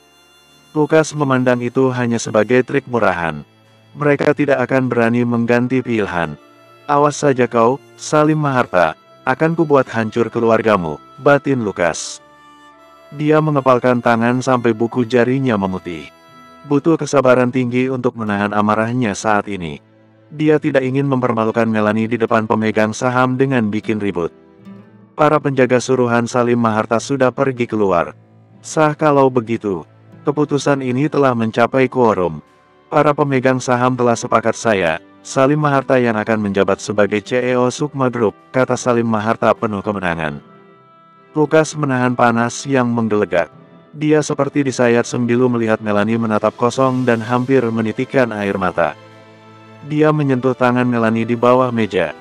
Lukas memandang itu hanya sebagai trik murahan. Mereka tidak akan berani mengganti pilihan. Awas saja kau, Salim Maharta. Akan kubuat hancur keluargamu, batin Lukas. Dia mengepalkan tangan sampai buku jarinya memutih. Butuh kesabaran tinggi untuk menahan amarahnya saat ini. Dia tidak ingin mempermalukan Melanie di depan pemegang saham dengan bikin ribut. Para penjaga suruhan Salim Maharta sudah pergi keluar. Sah kalau begitu. Keputusan ini telah mencapai quorum. Para pemegang saham telah sepakat saya, Salim Maharta yang akan menjabat sebagai CEO Sukma Group, kata Salim Maharta penuh kemenangan. Lukas menahan panas yang menggelegak. Dia seperti disayat sembilu melihat Melanie menatap kosong dan hampir menitikkan air mata. Dia menyentuh tangan Melanie di bawah meja.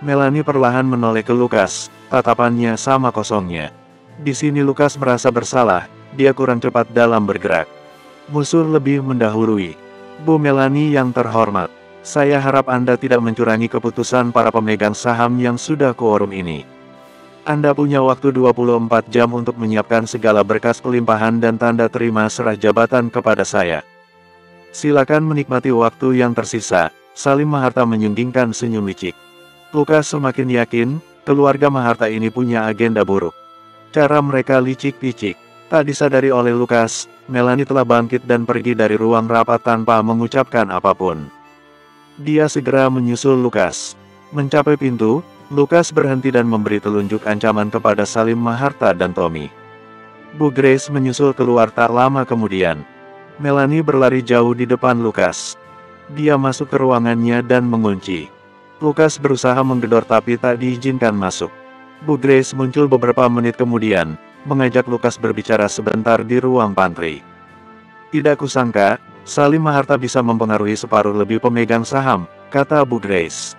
Melanie perlahan menoleh ke Lukas, tatapannya sama kosongnya. Di sini Lukas merasa bersalah, dia kurang cepat dalam bergerak. Musuh lebih mendahului. Bu Melanie yang terhormat, saya harap Anda tidak mencurangi keputusan para pemegang saham yang sudah quorum ini. Anda punya waktu 24 jam untuk menyiapkan segala berkas pelimpahan dan tanda terima serah jabatan kepada saya. Silakan menikmati waktu yang tersisa. Salim Maharta menyunggingkan senyum licik. Lukas semakin yakin, keluarga Maharta ini punya agenda buruk. Cara mereka licik-licik. Tak disadari oleh Lukas, Melanie telah bangkit dan pergi dari ruang rapat tanpa mengucapkan apapun. Dia segera menyusul Lukas. Mencapai pintu, Lukas berhenti dan memberi telunjuk ancaman kepada Salim Maharta dan Tommy. Bu Grace menyusul keluar tak lama kemudian. Melanie berlari jauh di depan Lukas. Dia masuk ke ruangannya dan mengunci. Lukas berusaha menggedor tapi tak diizinkan masuk. Bu Grace muncul beberapa menit kemudian, mengajak Lukas berbicara sebentar di ruang pantry. Tidak kusangka, Salim Maharta bisa mempengaruhi separuh lebih pemegang saham, kata Bu Grace.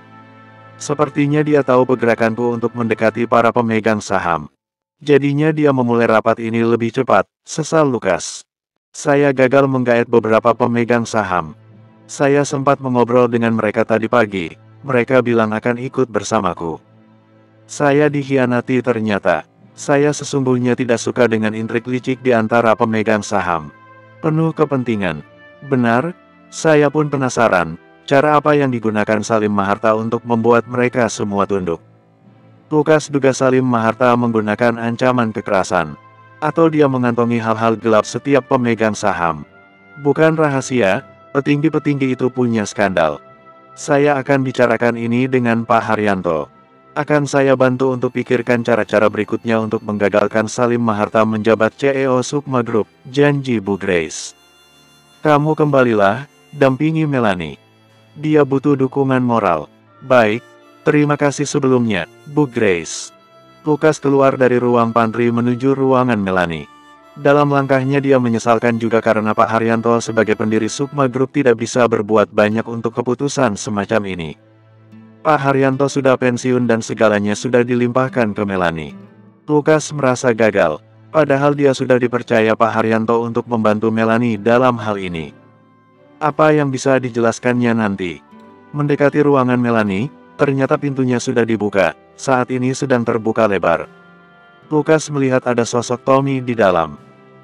Sepertinya dia tahu pergerakanku untuk mendekati para pemegang saham. Jadinya dia memulai rapat ini lebih cepat, sesal Lukas. Saya gagal menggait beberapa pemegang saham. Saya sempat mengobrol dengan mereka tadi pagi, mereka bilang akan ikut bersamaku. Saya dikhianati ternyata. Saya sesungguhnya tidak suka dengan intrik licik di antara pemegang saham. Penuh kepentingan. Benar, saya pun penasaran, cara apa yang digunakan Salim Maharta untuk membuat mereka semua tunduk. Lukas duga Salim Maharta menggunakan ancaman kekerasan. Atau dia mengantongi hal-hal gelap setiap pemegang saham. Bukan rahasia, petinggi-petinggi itu punya skandal. Saya akan bicarakan ini dengan Pak Haryanto. Akan saya bantu untuk pikirkan cara-cara berikutnya untuk menggagalkan Salim Maharta menjabat CEO Sukma Group, janji Bu Grace. Kamu kembalilah, dampingi Melanie. Dia butuh dukungan moral. Baik, terima kasih sebelumnya, Bu Grace. Lukas keluar dari ruang pantry menuju ruangan Melanie. Dalam langkahnya dia menyesalkan juga karena Pak Haryanto sebagai pendiri Sukma Group tidak bisa berbuat banyak untuk keputusan semacam ini. Pak Haryanto sudah pensiun dan segalanya sudah dilimpahkan ke Melanie. Lukas merasa gagal, padahal dia sudah dipercaya Pak Haryanto untuk membantu Melanie dalam hal ini. Apa yang bisa dijelaskannya nanti? Mendekati ruangan Melanie, ternyata pintunya sudah dibuka, saat ini sedang terbuka lebar. Lukas melihat ada sosok Tommy di dalam.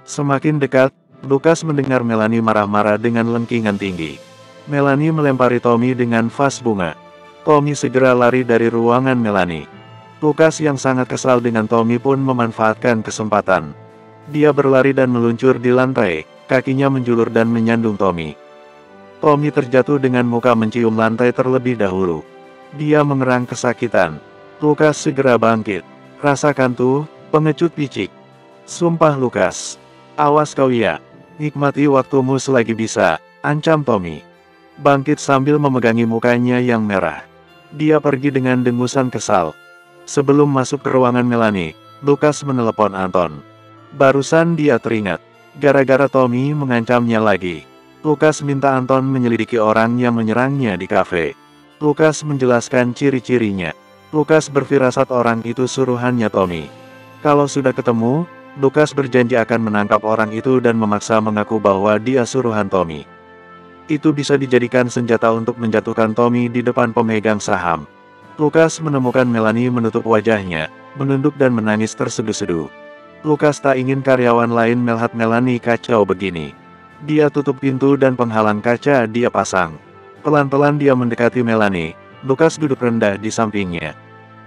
Semakin dekat, Lukas mendengar Melanie marah-marah dengan lengkingan tinggi. Melanie melempari Tommy dengan vas bunga. Tommy segera lari dari ruangan Melanie. Lukas yang sangat kesal dengan Tommy pun memanfaatkan kesempatan. Dia berlari dan meluncur di lantai, kakinya menjulur dan menyandung Tommy. Tommy terjatuh dengan muka mencium lantai terlebih dahulu. Dia mengerang kesakitan. Lukas segera bangkit. Rasakan tuh, pengecut picik. Sumpah Lukas. Awas kau ya. Nikmati waktumu selagi bisa, ancam Tommy. Bangkit sambil memegangi mukanya yang merah. Dia pergi dengan dengusan kesal. Sebelum masuk ke ruangan Melanie, Lukas menelepon Anton. Barusan dia teringat. Gara-gara Tommy mengancamnya lagi. Lukas minta Anton menyelidiki orang yang menyerangnya di kafe. Lukas menjelaskan ciri-cirinya. Lukas berfirasat orang itu suruhannya Tommy. Kalau sudah ketemu, Lukas berjanji akan menangkap orang itu dan memaksa mengaku bahwa dia suruhan Tommy. Itu bisa dijadikan senjata untuk menjatuhkan Tommy di depan pemegang saham. Lukas menemukan Melanie menutup wajahnya, menunduk dan menangis terseduh-seduh. Lukas tak ingin karyawan lain melihat Melanie kacau begini. Dia tutup pintu dan penghalang kaca dia pasang. Pelan-pelan dia mendekati Melanie. Lukas duduk rendah di sampingnya.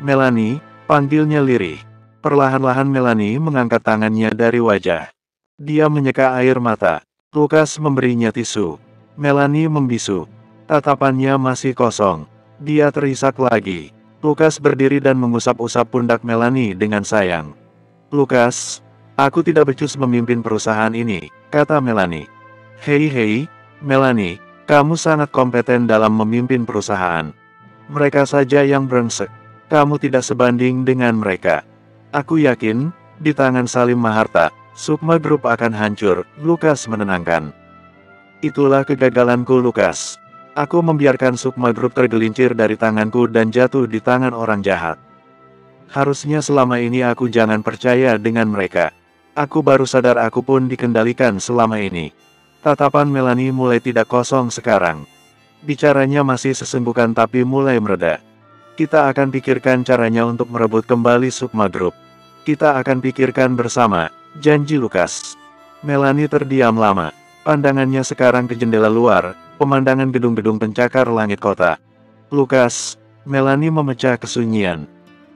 Melanie, panggilnya lirih. Perlahan-lahan Melanie mengangkat tangannya dari wajah. Dia menyeka air mata. Lukas memberinya tisu. Melanie membisu. Tatapannya masih kosong. Dia terisak lagi. Lukas berdiri dan mengusap-usap pundak Melanie dengan sayang. Lukas, aku tidak becus memimpin perusahaan ini, kata Melanie. Hei, Melanie, kamu sangat kompeten dalam memimpin perusahaan. Mereka saja yang brengsek. Kamu tidak sebanding dengan mereka. Aku yakin, di tangan Salim Maharta, Sukma Group akan hancur, Lukas menenangkan. Itulah kegagalanku Lukas. Aku membiarkan Sukma Group tergelincir dari tanganku dan jatuh di tangan orang jahat. Harusnya selama ini aku jangan percaya dengan mereka. Aku baru sadar aku pun dikendalikan selama ini. Tatapan Melanie mulai tidak kosong sekarang. Bicaranya masih sesenggukan tapi mulai mereda. Kita akan pikirkan caranya untuk merebut kembali Sukma Group. Kita akan pikirkan bersama, janji Lukas. Melanie terdiam lama. Pandangannya sekarang ke jendela luar, pemandangan gedung-gedung pencakar langit kota. Lukas, Melanie memecah kesunyian.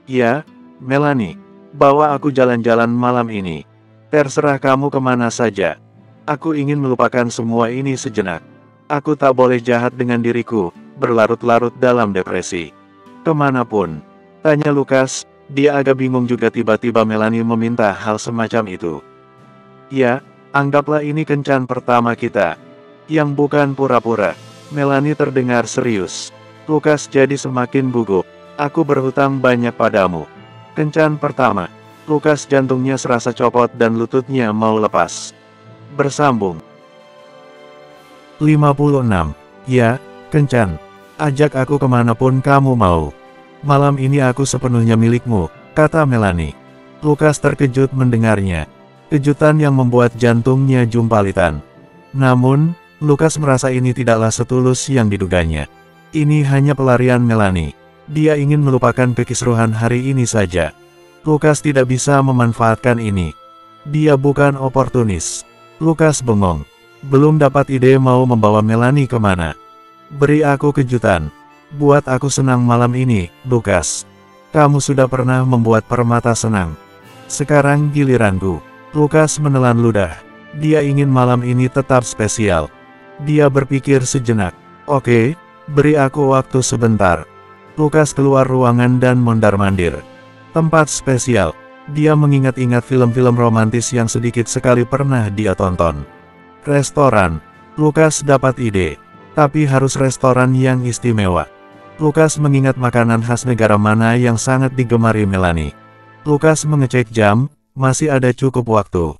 Ya, Melanie, bawa aku jalan-jalan malam ini. Terserah kamu kemana saja. Aku ingin melupakan semua ini sejenak. Aku tak boleh jahat dengan diriku, berlarut-larut dalam depresi. Kemanapun? Tanya Lukas, dia agak bingung juga tiba-tiba Melanie meminta hal semacam itu. Ya, anggaplah ini kencan pertama kita. Yang bukan pura-pura. Melanie terdengar serius. Lukas jadi semakin gugup. Aku berhutang banyak padamu. Kencan pertama. Lukas jantungnya serasa copot dan lututnya mau lepas. Bersambung. 56. Ya, kencan. Ajak aku kemanapun kamu mau. Malam ini aku sepenuhnya milikmu, kata Melanie. Lukas terkejut mendengarnya. Kejutan yang membuat jantungnya jumpalitan. Namun, Lukas merasa ini tidaklah setulus yang diduganya. Ini hanya pelarian Melanie. Dia ingin melupakan kekisruhan hari ini saja. Lukas tidak bisa memanfaatkan ini. Dia bukan oportunis. Lukas bengong. Belum dapat ide mau membawa Melanie kemana. Beri aku kejutan. Buat aku senang malam ini, Lukas. Kamu sudah pernah membuat permata senang. Sekarang giliranku. Lukas menelan ludah. Dia ingin malam ini tetap spesial. Dia berpikir sejenak. Oke, beri aku waktu sebentar. Lukas keluar ruangan dan mondar-mandir. Tempat spesial. Dia mengingat-ingat film-film romantis yang sedikit sekali pernah dia tonton. Restoran. Lukas dapat ide. Tapi harus restoran yang istimewa. Lukas mengingat makanan khas negara mana yang sangat digemari Melanie. Lukas mengecek jam, masih ada cukup waktu.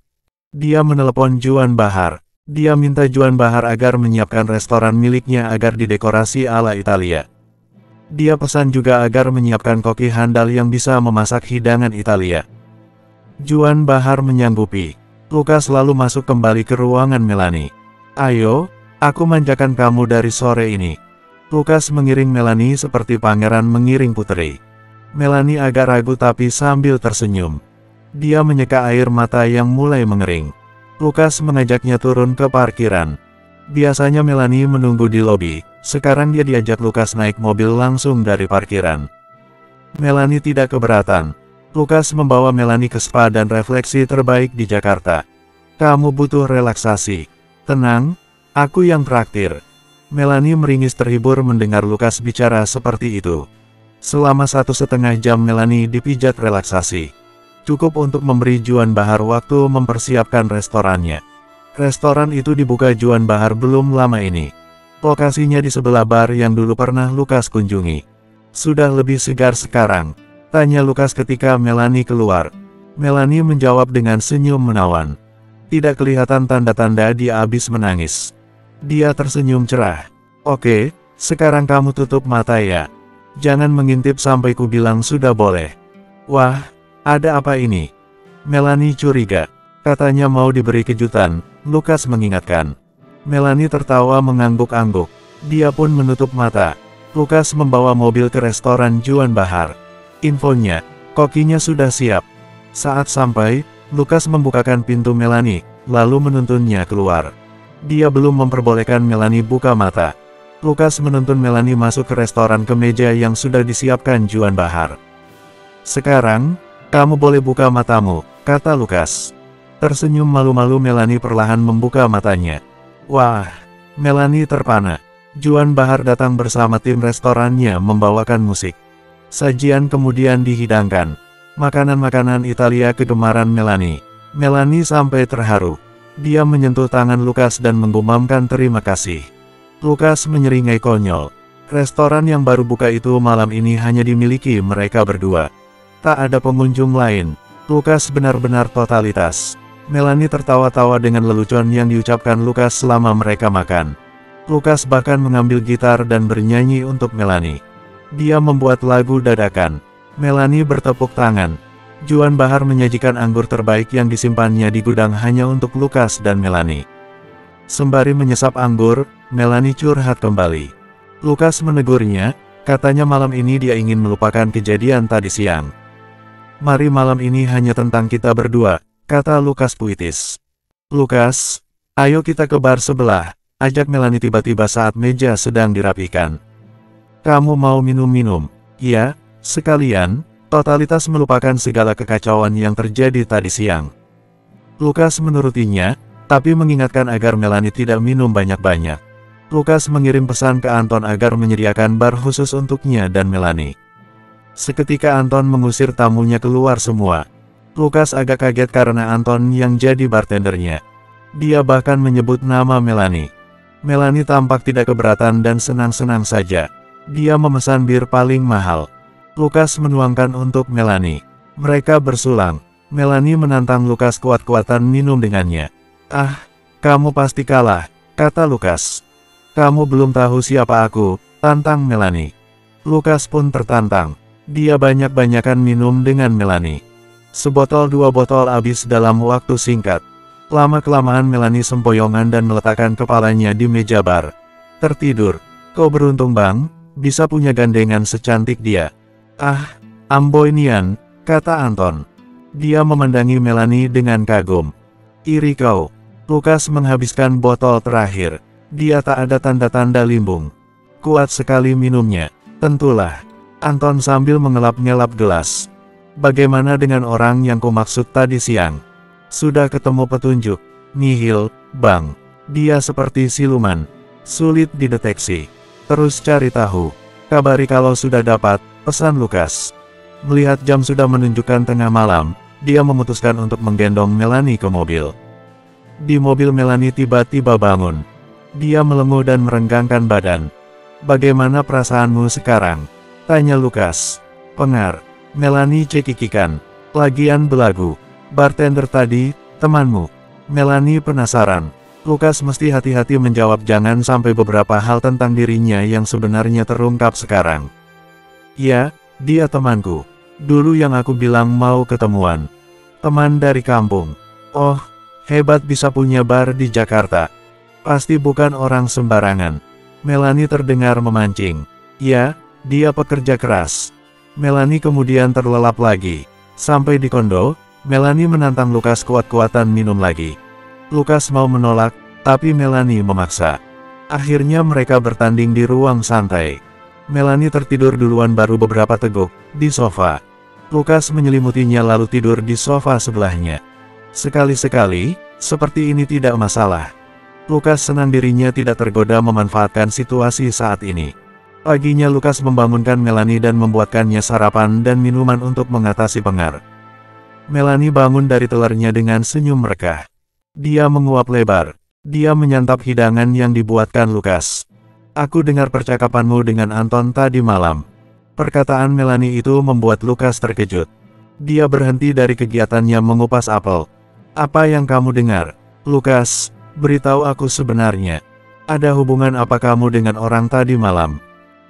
Dia menelepon Juan Bahar. Dia minta Juan Bahar agar menyiapkan restoran miliknya agar didekorasi ala Italia. Dia pesan juga agar menyiapkan koki handal yang bisa memasak hidangan Italia. Juan Bahar menyanggupi. Lukas lalu masuk kembali ke ruangan Melanie. Ayo, aku manjakan kamu dari sore ini. Lukas mengiring Melanie seperti pangeran mengiring putri. Melanie agak ragu tapi sambil tersenyum. Dia menyeka air mata yang mulai mengering. Lukas mengajaknya turun ke parkiran. Biasanya Melanie menunggu di lobi, sekarang dia diajak Lukas naik mobil langsung dari parkiran. Melanie tidak keberatan. Lukas membawa Melanie ke spa dan refleksi terbaik di Jakarta. Kamu butuh relaksasi. Tenang, aku yang traktir. Melanie meringis terhibur mendengar Lukas bicara seperti itu. Selama 1,5 jam Melanie dipijat relaksasi. Cukup untuk memberi Juan Bahar waktu mempersiapkan restorannya. Restoran itu dibuka Juan Bahar belum lama ini. Lokasinya di sebelah bar yang dulu pernah Lukas kunjungi. Sudah lebih segar sekarang. Tanya Lukas ketika Melanie keluar. Melanie menjawab dengan senyum menawan. Tidak kelihatan tanda-tanda dia habis menangis. Dia tersenyum cerah. Oke, sekarang kamu tutup mata ya. Jangan mengintip sampai ku bilang sudah boleh. Wah, ada apa ini? Melanie curiga. Katanya mau diberi kejutan, Lukas mengingatkan. Melanie tertawa mengangguk-angguk. Dia pun menutup mata. Lukas membawa mobil ke restoran Juan Bahar. Infonya, kokinya sudah siap. Saat sampai, Lukas membukakan pintu Melanie, lalu menuntunnya keluar. Dia belum memperbolehkan Melanie buka mata. Lukas menuntun Melanie masuk ke restoran ke meja yang sudah disiapkan Juan Bahar. Sekarang, kamu boleh buka matamu, kata Lukas. Tersenyum malu-malu Melanie perlahan membuka matanya. Wah, Melanie terpana. Juan Bahar datang bersama tim restorannya membawakan musik. Sajian kemudian dihidangkan. Makanan-makanan Italia kegemaran Melanie. Melanie sampai terharu. Dia menyentuh tangan Lukas dan menggumamkan terima kasih. Lukas menyeringai konyol. Restoran yang baru buka itu malam ini hanya dimiliki mereka berdua. Tak ada pengunjung lain. Lukas benar-benar totalitas. Melanie tertawa-tawa dengan lelucon yang diucapkan Lukas selama mereka makan. Lukas bahkan mengambil gitar dan bernyanyi untuk Melanie. Dia membuat lagu dadakan. Melanie bertepuk tangan. Juan Bahar menyajikan anggur terbaik yang disimpannya di gudang hanya untuk Lukas dan Melanie. Sembari menyesap anggur, Melanie curhat kembali. Lukas menegurnya, katanya malam ini dia ingin melupakan kejadian tadi siang. Mari malam ini hanya tentang kita berdua, kata Lukas puitis. Lukas, ayo kita ke bar sebelah, ajak Melanie tiba-tiba saat meja sedang dirapikan. Kamu mau minum-minum? Ya, sekalian, totalitas melupakan segala kekacauan yang terjadi tadi siang. Lukas menurutinya, tapi mengingatkan agar Melanie tidak minum banyak-banyak. Lukas mengirim pesan ke Anton agar menyediakan bar khusus untuknya dan Melanie. Seketika Anton mengusir tamunya keluar semua. Lukas agak kaget karena Anton yang jadi bartendernya. Dia bahkan menyebut nama Melanie. Melanie tampak tidak keberatan dan senang-senang saja. Dia memesan bir paling mahal. Lukas menuangkan untuk Melanie. Mereka bersulang. Melanie menantang Lukas kuat-kuatan minum dengannya. Ah, kamu pasti kalah, kata Lukas. Kamu belum tahu siapa aku, tantang Melanie. Lukas pun tertantang. Dia banyak-banyakan minum dengan Melanie. Sebotol dua botol habis dalam waktu singkat. Lama-kelamaan Melanie sempoyongan dan meletakkan kepalanya di meja bar. Tertidur. Kau beruntung bang, bisa punya gandengan secantik dia. Ah, Amboy Nian, kata Anton. Dia memandangi Melanie dengan kagum. Iri kau. Lukas menghabiskan botol terakhir. Dia tak ada tanda-tanda limbung. Kuat sekali minumnya. Tentulah. Anton sambil mengelap-ngelap gelas. Bagaimana dengan orang yang kau maksud tadi siang? Sudah ketemu petunjuk? Nihil, bang. Dia seperti siluman. Sulit dideteksi. Terus cari tahu. Kabari kalau sudah dapat, pesan Lukas. Melihat jam sudah menunjukkan tengah malam, dia memutuskan untuk menggendong Melanie ke mobil. Di mobil Melanie tiba-tiba bangun. Dia melenguh dan merenggangkan badan. Bagaimana perasaanmu sekarang? Tanya Lukas. Pengar. Melanie cekikikan. Lagian belagu. Bartender tadi, temanmu. Melanie penasaran. Lukas mesti hati-hati menjawab jangan sampai beberapa hal tentang dirinya yang sebenarnya terungkap sekarang. Ya, dia temanku. Dulu yang aku bilang mau ketemuan. Teman dari kampung. Oh, hebat bisa punya bar di Jakarta. Pasti bukan orang sembarangan. Melanie terdengar memancing. Ya, dia pekerja keras. Melanie kemudian terlelap lagi. Sampai di kondo, Melanie menantang Lukas kuat-kuatan minum lagi. Lukas mau menolak, tapi Melanie memaksa. Akhirnya mereka bertanding di ruang santai. Melanie tertidur duluan baru beberapa teguk, di sofa. Lukas menyelimutinya lalu tidur di sofa sebelahnya. Sekali-sekali, seperti ini tidak masalah. Lukas senang dirinya tidak tergoda memanfaatkan situasi saat ini. Paginya Lukas membangunkan Melanie dan membuatkannya sarapan dan minuman untuk mengatasi pengar. Melanie bangun dari telernya dengan senyum merekah. Dia menguap lebar. Dia menyantap hidangan yang dibuatkan Lukas. Aku dengar percakapanmu dengan Anton tadi malam. Perkataan Melanie itu membuat Lukas terkejut. Dia berhenti dari kegiatannya mengupas apel. Apa yang kamu dengar? Lukas, beritahu aku sebenarnya. Ada hubungan apa kamu dengan orang tadi malam?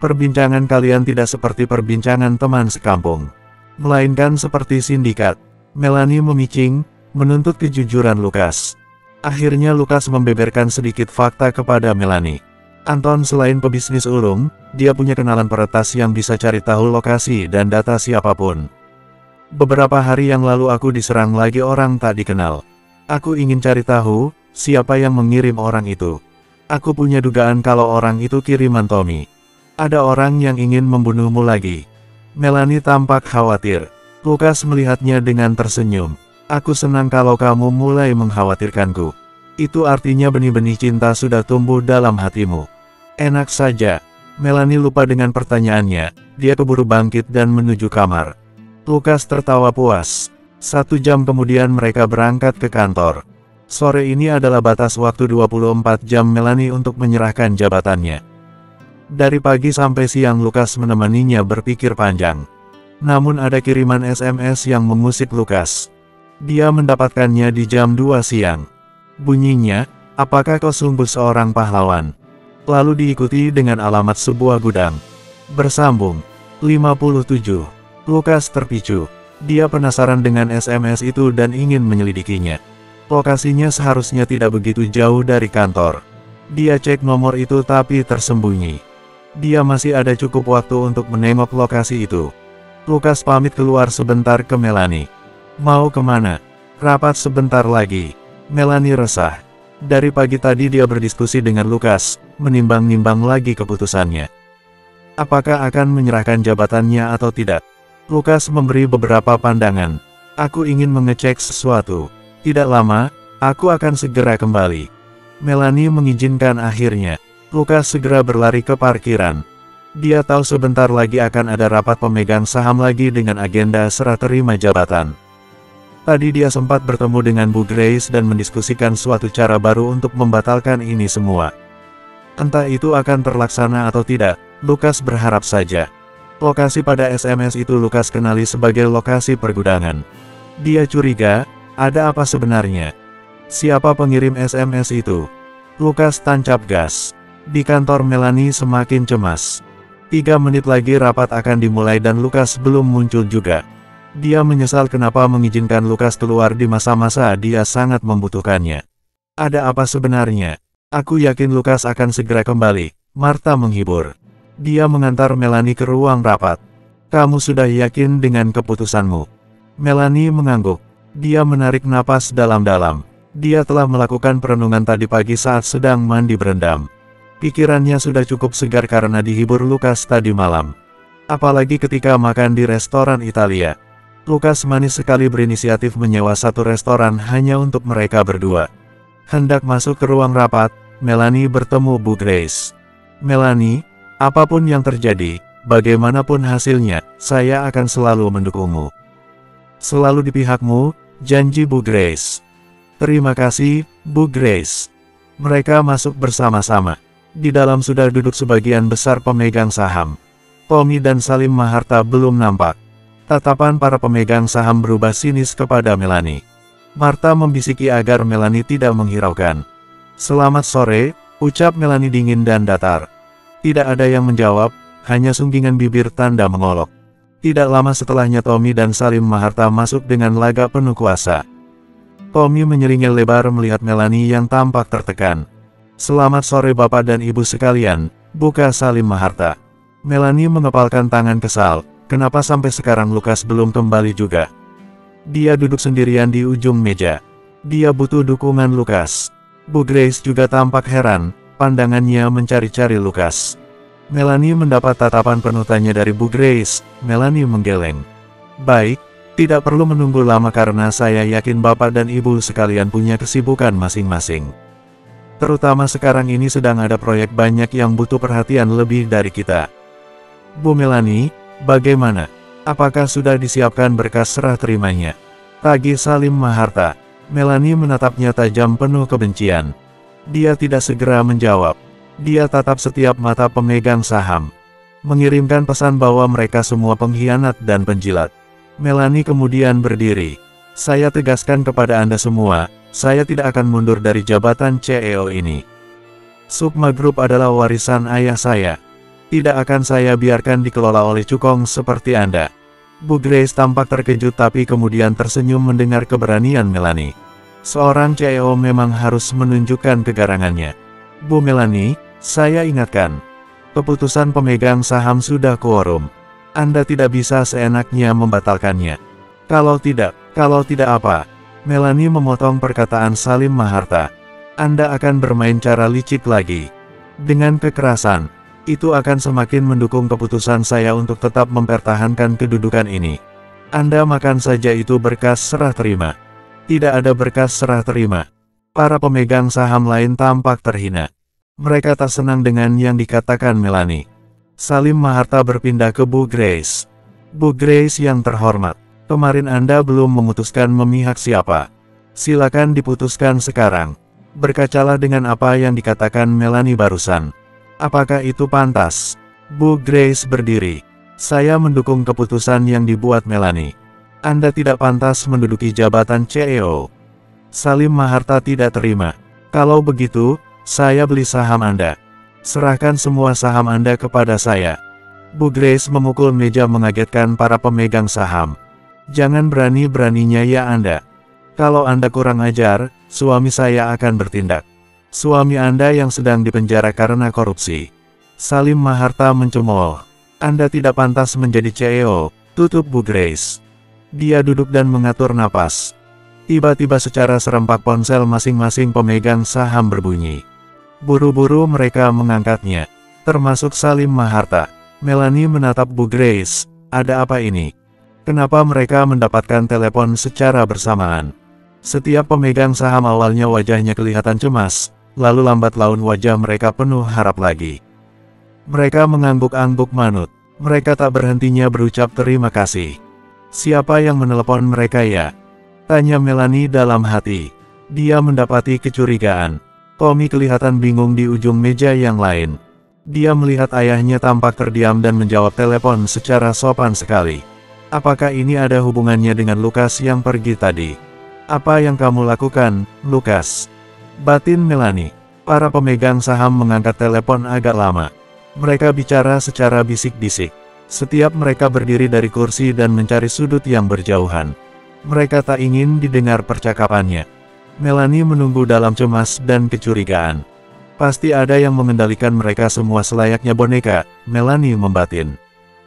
Perbincangan kalian tidak seperti perbincangan teman sekampung. Melainkan seperti sindikat. Melanie memicing, menuntut kejujuran Lukas. Akhirnya Lukas membeberkan sedikit fakta kepada Melanie. Anton selain pebisnis ulung, dia punya kenalan peretas yang bisa cari tahu lokasi dan data siapapun. Beberapa hari yang lalu aku diserang lagi orang tak dikenal. Aku ingin cari tahu, siapa yang mengirim orang itu. Aku punya dugaan kalau orang itu kiriman Tommy. Ada orang yang ingin membunuhmu lagi. Melanie tampak khawatir. Lukas melihatnya dengan tersenyum. Aku senang kalau kamu mulai mengkhawatirkanku. Itu artinya benih-benih cinta sudah tumbuh dalam hatimu. Enak saja. Melanie lupa dengan pertanyaannya. Dia keburu bangkit dan menuju kamar. Lukas tertawa puas. 1 jam kemudian mereka berangkat ke kantor. Sore ini adalah batas waktu 24 jam Melanie untuk menyerahkan jabatannya. Dari pagi sampai siang Lukas menemaninya berpikir panjang. Namun ada kiriman SMS yang mengusik Lukas. Dia mendapatkannya di jam 2 siang. Bunyinya, apakah kau sungguh seorang pahlawan? Lalu diikuti dengan alamat sebuah gudang. Bersambung. 57. Lukas terpicu. Dia penasaran dengan SMS itu dan ingin menyelidikinya. Lokasinya seharusnya tidak begitu jauh dari kantor. Dia cek nomor itu tapi tersembunyi. Dia masih ada cukup waktu untuk menengok lokasi itu. Lukas pamit keluar sebentar ke Melanie. Mau kemana? Rapat sebentar lagi. Melanie resah. Dari pagi tadi dia berdiskusi dengan Lukas, menimbang-nimbang lagi keputusannya. Apakah akan menyerahkan jabatannya atau tidak? Lukas memberi beberapa pandangan. Aku ingin mengecek sesuatu. Tidak lama, aku akan segera kembali. Melanie mengizinkan akhirnya. Lukas segera berlari ke parkiran. Dia tahu sebentar lagi akan ada rapat pemegang saham lagi dengan agenda serah terima jabatan. Tadi dia sempat bertemu dengan Bu Grace dan mendiskusikan suatu cara baru untuk membatalkan ini semua. Entah itu akan terlaksana atau tidak, Lukas berharap saja. Lokasi pada SMS itu Lukas kenali sebagai lokasi pergudangan. Dia curiga, ada apa sebenarnya? Siapa pengirim SMS itu? Lukas tancap gas. Di kantor Melanie semakin cemas. 3 menit lagi rapat akan dimulai dan Lukas belum muncul juga. Dia menyesal kenapa mengizinkan Lukas keluar di masa-masa dia sangat membutuhkannya. Ada apa sebenarnya? Aku yakin Lukas akan segera kembali, Martha menghibur. Dia mengantar Melanie ke ruang rapat. Kamu sudah yakin dengan keputusanmu? Melanie mengangguk. Dia menarik napas dalam-dalam. Dia telah melakukan perenungan tadi pagi saat sedang mandi berendam. Pikirannya sudah cukup segar karena dihibur Lukas tadi malam. Apalagi ketika makan di restoran Italia. Lukas manis sekali berinisiatif menyewa satu restoran hanya untuk mereka berdua. Hendak masuk ke ruang rapat, Melanie bertemu Bu Grace. Melanie, apapun yang terjadi, bagaimanapun hasilnya, saya akan selalu mendukungmu. Selalu di pihakmu, janji Bu Grace. Terima kasih, Bu Grace. Mereka masuk bersama-sama. Di dalam sudah duduk sebagian besar pemegang saham. Tommy dan Salim Maharta belum nampak. Tatapan para pemegang saham berubah sinis kepada Melanie. Martha membisiki agar Melanie tidak menghiraukan. Selamat sore, ucap Melanie dingin dan datar. Tidak ada yang menjawab, hanya sungkingan bibir tanda mengolok. Tidak lama setelahnya Tommy dan Salim Maharta masuk dengan lagak penuh kuasa. Tommy menyeringil lebar melihat Melanie yang tampak tertekan. Selamat sore Bapak dan Ibu sekalian, buka Salim Maharta. Melanie mengepalkan tangan kesal. Kenapa sampai sekarang Lukas belum kembali juga? Dia duduk sendirian di ujung meja. Dia butuh dukungan Lukas. Bu Grace juga tampak heran, pandangannya mencari-cari Lukas. Melanie mendapat tatapan penuh tanya dari Bu Grace. Melanie menggeleng. Baik, tidak perlu menunggu lama karena saya yakin Bapak dan Ibu sekalian punya kesibukan masing-masing. Terutama sekarang ini sedang ada proyek banyak yang butuh perhatian lebih dari kita. Bu Melanie, bagaimana? Apakah sudah disiapkan berkas serah terimanya? Tagih Salim Maharta. Melanie menatapnya tajam penuh kebencian. Dia tidak segera menjawab. Dia tatap setiap mata pemegang saham. Mengirimkan pesan bahwa mereka semua pengkhianat dan penjilat. Melanie kemudian berdiri. Saya tegaskan kepada Anda semua, saya tidak akan mundur dari jabatan CEO ini. Sukma Group adalah warisan ayah saya. Tidak akan saya biarkan dikelola oleh cukong seperti Anda. Bu Grace tampak terkejut tapi kemudian tersenyum mendengar keberanian Melanie. Seorang CEO memang harus menunjukkan kegarangannya. Bu Melanie, saya ingatkan. Keputusan pemegang saham sudah quorum. Anda tidak bisa seenaknya membatalkannya. Kalau tidak apa? Melanie memotong perkataan Salim Maharta. Anda akan bermain cara licik lagi. Dengan kekerasan. Itu akan semakin mendukung keputusan saya untuk tetap mempertahankan kedudukan ini. Anda makan saja itu berkas serah terima. Tidak ada berkas serah terima. Para pemegang saham lain tampak terhina. Mereka tak senang dengan yang dikatakan Melanie. Salim Maharta berpindah ke Bu Grace. Bu Grace yang terhormat, kemarin Anda belum memutuskan memihak siapa. Silakan diputuskan sekarang. Berkacalah dengan apa yang dikatakan Melanie barusan. Apakah itu pantas? Bu Grace berdiri. Saya mendukung keputusan yang dibuat Melanie. Anda tidak pantas menduduki jabatan CEO. Salim Maharta tidak terima. Kalau begitu, saya beli saham Anda. Serahkan semua saham Anda kepada saya. Bu Grace memukul meja mengagetkan para pemegang saham. Jangan berani-beraninya ya Anda. Kalau Anda kurang ajar, suami saya akan bertindak. Suami Anda yang sedang dipenjara karena korupsi. Salim Maharta mencemooh. Anda tidak pantas menjadi CEO, tutup Bu Grace. Dia duduk dan mengatur napas. Tiba-tiba secara serempak ponsel masing-masing pemegang saham berbunyi. Buru-buru mereka mengangkatnya, termasuk Salim Maharta. Melanie menatap Bu Grace, ada apa ini? Kenapa mereka mendapatkan telepon secara bersamaan? Setiap pemegang saham awalnya wajahnya kelihatan cemas, lalu lambat laun wajah mereka penuh harap lagi. Mereka mengangguk-angguk manut. Mereka tak berhentinya berucap terima kasih. Siapa yang menelepon mereka ya? Tanya Melanie dalam hati. Dia mendapati kecurigaan. Tommy kelihatan bingung di ujung meja yang lain. Dia melihat ayahnya tampak terdiam dan menjawab telepon secara sopan sekali. Apakah ini ada hubungannya dengan Lukas yang pergi tadi? Apa yang kamu lakukan, Lukas? Batin Melanie. Para pemegang saham mengangkat telepon agak lama. Mereka bicara secara bisik-bisik. Setiap mereka berdiri dari kursi dan mencari sudut yang berjauhan. Mereka tak ingin didengar percakapannya. Melanie menunggu dalam cemas dan kecurigaan. Pasti ada yang mengendalikan mereka semua selayaknya boneka, Melanie membatin.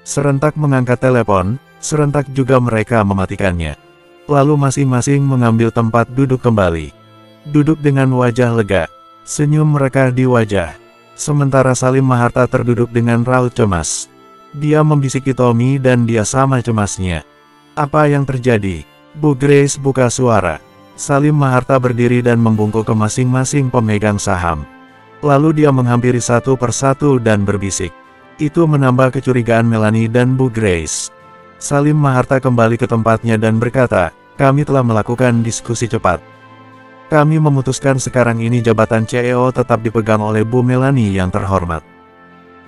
Serentak mengangkat telepon, serentak juga mereka mematikannya. Lalu masing-masing mengambil tempat duduk kembali. Duduk dengan wajah lega. Senyum mereka di wajah. Sementara Salim Maharta terduduk dengan raut cemas. Dia membisiki Tommy dan dia sama cemasnya. Apa yang terjadi? Bu Grace buka suara. Salim Maharta berdiri dan membungkuk ke masing-masing pemegang saham. Lalu dia menghampiri satu persatu dan berbisik. Itu menambah kecurigaan Melanie dan Bu Grace. Salim Maharta kembali ke tempatnya dan berkata, kami telah melakukan diskusi cepat. Kami memutuskan sekarang ini jabatan CEO tetap dipegang oleh Bu Melanie yang terhormat.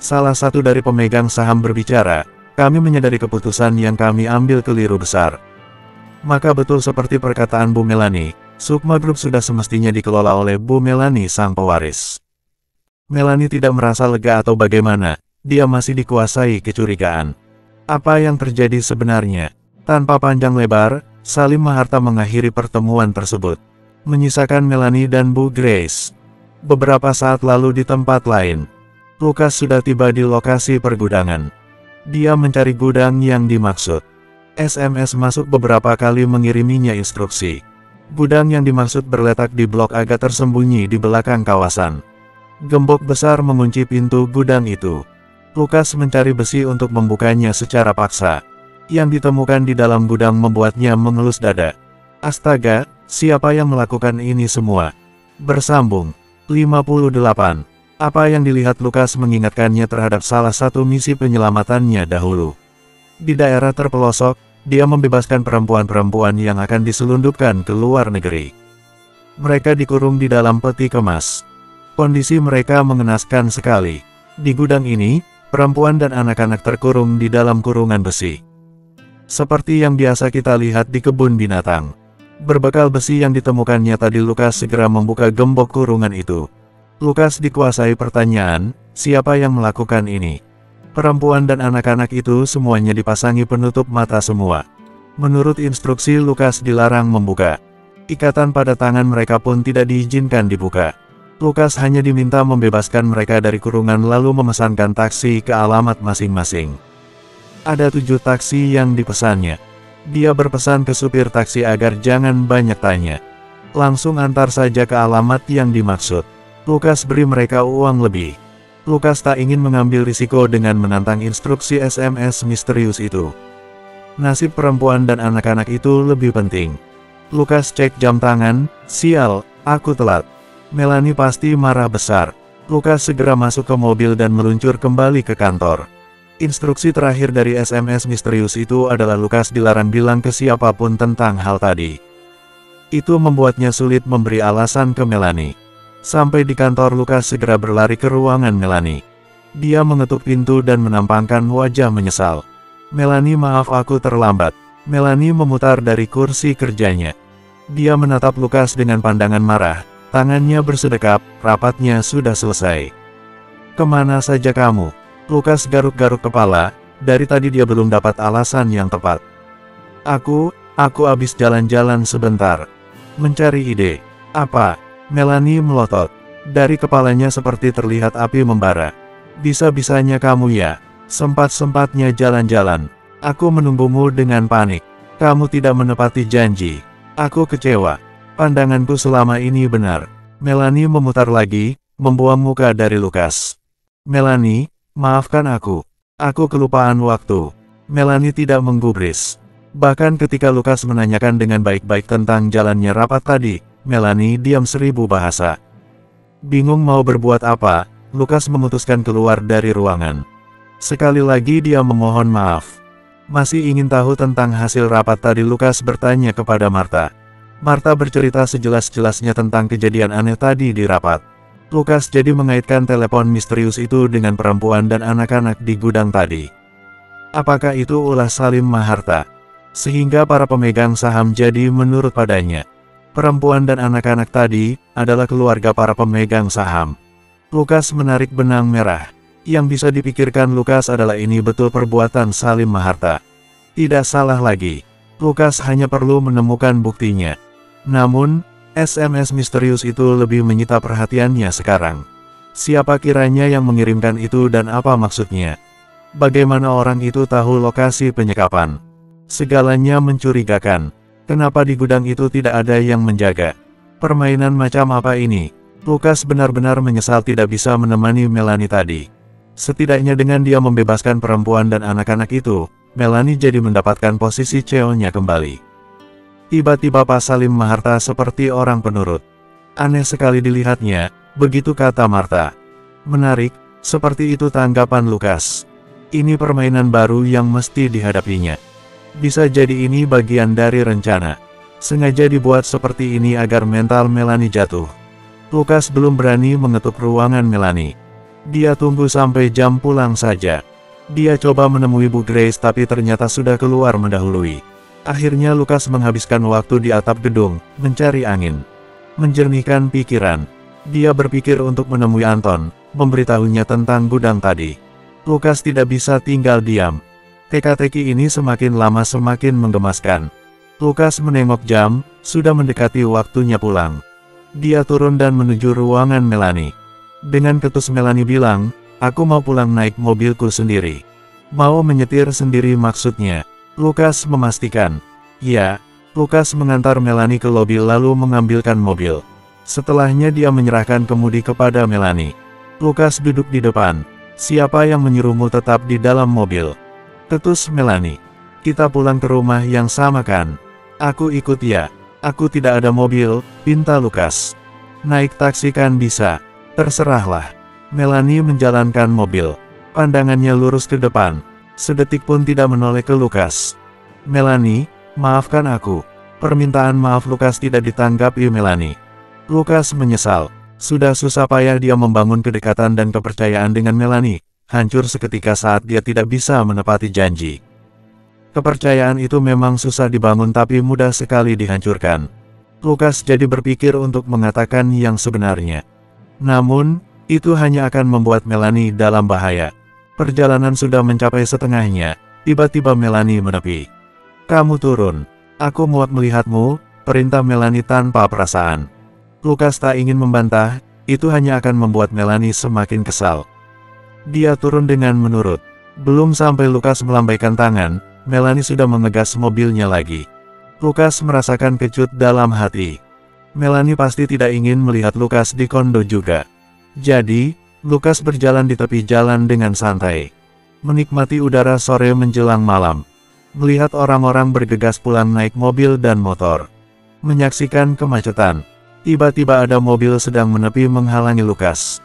Salah satu dari pemegang saham berbicara, kami menyadari keputusan yang kami ambil keliru besar. Maka betul seperti perkataan Bu Melanie, Sukma Group sudah semestinya dikelola oleh Bu Melanie sang pewaris. Melanie tidak merasa lega atau bagaimana, dia masih dikuasai kecurigaan. Apa yang terjadi sebenarnya? Tanpa panjang lebar, Salim Maharta mengakhiri pertemuan tersebut. Menyisakan Melanie dan Bu Grace. Beberapa saat lalu di tempat lain, Lukas sudah tiba di lokasi pergudangan. Dia mencari gudang yang dimaksud. SMS masuk beberapa kali mengiriminya instruksi. Gudang yang dimaksud berletak di blok agak tersembunyi di belakang kawasan. Gembok besar mengunci pintu gudang itu. Lukas mencari besi untuk membukanya secara paksa. Yang ditemukan di dalam gudang membuatnya mengelus dada. Astaga, siapa yang melakukan ini semua? Bersambung. 58. Apa yang dilihat Lukas mengingatkannya terhadap salah satu misi penyelamatannya dahulu. Di daerah terpelosok, dia membebaskan perempuan-perempuan yang akan diselundupkan ke luar negeri. Mereka dikurung di dalam peti kemas. Kondisi mereka mengenaskan sekali. Di gudang ini, perempuan dan anak-anak terkurung di dalam kurungan besi. Seperti yang biasa kita lihat di kebun binatang. Berbekal besi yang ditemukannya tadi, Lukas segera membuka gembok kurungan itu. Lukas dikuasai pertanyaan, siapa yang melakukan ini? Perempuan dan anak-anak itu semuanya dipasangi penutup mata semua. Menurut instruksi Lukas dilarang membuka. Ikatan pada tangan mereka pun tidak diizinkan dibuka. Lukas hanya diminta membebaskan mereka dari kurungan lalu memesankan taksi ke alamat masing-masing. Ada 7 taksi yang dipesannya. Dia berpesan ke supir taksi agar jangan banyak tanya. Langsung antar saja ke alamat yang dimaksud. Lukas beri mereka uang lebih. Lukas tak ingin mengambil risiko dengan menantang instruksi SMS misterius itu. Nasib perempuan dan anak-anak itu lebih penting. Lukas cek jam tangan, sial, aku telat. Melanie pasti marah besar. Lukas segera masuk ke mobil dan meluncur kembali ke kantor. Instruksi terakhir dari SMS misterius itu adalah Lukas dilarang bilang ke siapapun tentang hal tadi. Itu membuatnya sulit memberi alasan ke Melanie. Sampai di kantor, Lukas segera berlari ke ruangan Melanie. Dia mengetuk pintu dan menampakkan wajah menyesal. Melanie, maaf aku terlambat. Melanie memutar dari kursi kerjanya. Dia menatap Lukas dengan pandangan marah. Tangannya bersedekap, rapatnya sudah selesai. Kemana saja kamu? Lukas garuk-garuk kepala, dari tadi dia belum dapat alasan yang tepat. Aku habis jalan-jalan sebentar. Mencari ide. Apa? Melanie melotot. Dari kepalanya seperti terlihat api membara. Bisa-bisanya kamu ya. Sempat-sempatnya jalan-jalan. Aku menunggumu dengan panik. Kamu tidak menepati janji. Aku kecewa. Pandanganku selama ini benar. Melanie memutar lagi, membuang muka dari Lukas. Melanie, maafkan aku. Aku kelupaan waktu. Melanie tidak menggubris. Bahkan ketika Lukas menanyakan dengan baik-baik tentang jalannya rapat tadi, Melanie diam 1000 bahasa. Bingung mau berbuat apa, Lukas memutuskan keluar dari ruangan. Sekali lagi dia memohon maaf. Masih ingin tahu tentang hasil rapat tadi, Lukas bertanya kepada Martha. Martha bercerita sejelas-jelasnya tentang kejadian aneh tadi di rapat. Lukas jadi mengaitkan telepon misterius itu dengan perempuan dan anak-anak di gudang tadi. Apakah itu ulah Salim Maharta? Sehingga para pemegang saham jadi menurut padanya. Perempuan dan anak-anak tadi adalah keluarga para pemegang saham. Lukas menarik benang merah. Yang bisa dipikirkan Lukas adalah ini betul perbuatan Salim Maharta. Tidak salah lagi. Lukas hanya perlu menemukan buktinya. Namun, SMS misterius itu lebih menyita perhatiannya sekarang. Siapa kiranya yang mengirimkan itu dan apa maksudnya? Bagaimana orang itu tahu lokasi penyekapan? Segalanya mencurigakan. Kenapa di gudang itu tidak ada yang menjaga? Permainan macam apa ini? Lukas benar-benar menyesal tidak bisa menemani Melanie tadi. Setidaknya dengan dia membebaskan perempuan dan anak-anak itu, Melanie jadi mendapatkan posisi CEO-nya kembali. Tiba-tiba Pak Salim Maharta seperti orang penurut. Aneh sekali dilihatnya, begitu kata Martha. Menarik, seperti itu tanggapan Lukas. Ini permainan baru yang mesti dihadapinya. Bisa jadi ini bagian dari rencana. Sengaja dibuat seperti ini agar mental Melanie jatuh. Lukas belum berani mengetuk ruangan Melanie. Dia tunggu sampai jam pulang saja. Dia coba menemui Bu Grace tapi ternyata sudah keluar mendahului. Akhirnya Lukas menghabiskan waktu di atap gedung, mencari angin. Menjernihkan pikiran. Dia berpikir untuk menemui Anton, memberitahunya tentang gudang tadi. Lukas tidak bisa tinggal diam. Teka-teki ini semakin lama semakin menggemaskan. Lukas menengok jam, sudah mendekati waktunya pulang. Dia turun dan menuju ruangan Melanie. Dengan ketus Melanie bilang, aku mau pulang naik mobilku sendiri. Mau menyetir sendiri maksudnya. Lukas memastikan. Ya, Lukas mengantar Melanie ke lobi lalu mengambilkan mobil. Setelahnya dia menyerahkan kemudi kepada Melanie. Lukas duduk di depan. Siapa yang menyuruhmu tetap di dalam mobil? Ketus Melanie. Kita pulang ke rumah yang sama kan? Aku ikut ya. Aku tidak ada mobil, pinta Lukas. Naik taksi kan bisa. Terserahlah. Melanie menjalankan mobil. Pandangannya lurus ke depan. Sedetik pun tidak menoleh ke Lukas. Melanie, maafkan aku. Permintaan maaf Lukas tidak ditanggapi Melanie. Lukas menyesal. Sudah susah payah dia membangun kedekatan dan kepercayaan dengan Melanie. Hancur seketika saat dia tidak bisa menepati janji. Kepercayaan itu memang susah dibangun tapi mudah sekali dihancurkan. Lukas jadi berpikir untuk mengatakan yang sebenarnya. Namun, itu hanya akan membuat Melanie dalam bahaya. Perjalanan sudah mencapai setengahnya, tiba-tiba Melanie menepi. Kamu turun. Aku muak melihatmu, perintah Melanie tanpa perasaan. Lukas tak ingin membantah, itu hanya akan membuat Melanie semakin kesal. Dia turun dengan menurut. Belum sampai Lukas melambaikan tangan, Melanie sudah mengegas mobilnya lagi. Lukas merasakan kecut dalam hati. Melanie pasti tidak ingin melihat Lukas di kondo juga. Jadi, Lukas berjalan di tepi jalan dengan santai. Menikmati udara sore menjelang malam. Melihat orang-orang bergegas pulang naik mobil dan motor. Menyaksikan kemacetan. Tiba-tiba ada mobil sedang menepi menghalangi Lukas.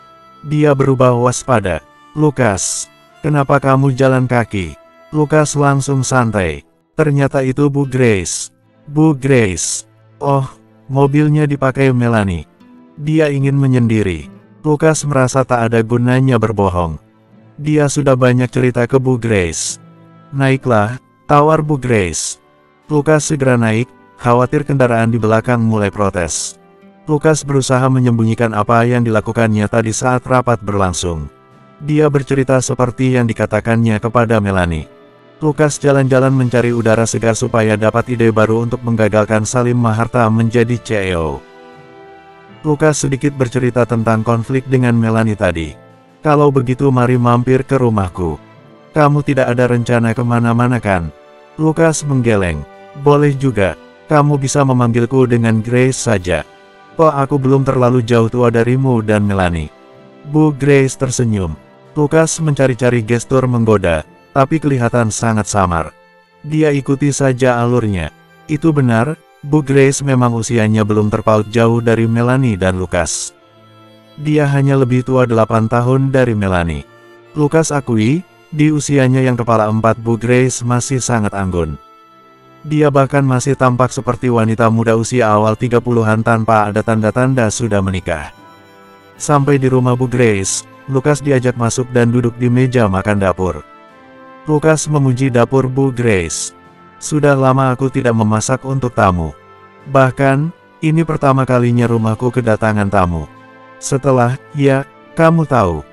Dia berubah waspada. Lukas, kenapa kamu jalan kaki? Lukas langsung santai. Ternyata itu Bu Grace. Bu Grace. Oh, mobilnya dipakai Melanie. Dia ingin menyendiri. Lukas merasa tak ada gunanya berbohong. Dia sudah banyak cerita ke Bu Grace. Naiklah, tawar Bu Grace. Lukas segera naik, khawatir kendaraan di belakang mulai protes. Lukas berusaha menyembunyikan apa yang dilakukannya tadi saat rapat berlangsung. Dia bercerita seperti yang dikatakannya kepada Melanie. Lukas jalan-jalan mencari udara segar supaya dapat ide baru untuk menggagalkan Salim Maharta menjadi CEO. Lukas sedikit bercerita tentang konflik dengan Melanie tadi. Kalau begitu mari mampir ke rumahku. Kamu tidak ada rencana kemana-mana kan? Lukas menggeleng. Boleh juga. Kamu bisa memanggilku dengan Grace saja. Kok aku belum terlalu jauh tua darimu dan Melanie? Bu Grace tersenyum. Lukas mencari-cari gestur menggoda, tapi kelihatan sangat samar. Dia ikuti saja alurnya. Itu benar, Bu Grace memang usianya belum terpaut jauh dari Melanie dan Lukas. Dia hanya lebih tua 8 tahun dari Melanie. Lukas akui, di usianya yang kepala 4 Bu Grace masih sangat anggun. Dia bahkan masih tampak seperti wanita muda usia awal 30-an tanpa ada tanda-tanda sudah menikah. Sampai di rumah Bu Grace, Lukas diajak masuk dan duduk di meja makan dapur. Lukas memuji dapur Bu Grace. Sudah lama aku tidak memasak untuk tamu. Bahkan, ini pertama kalinya rumahku kedatangan tamu. Setelah, ya, kamu tahu.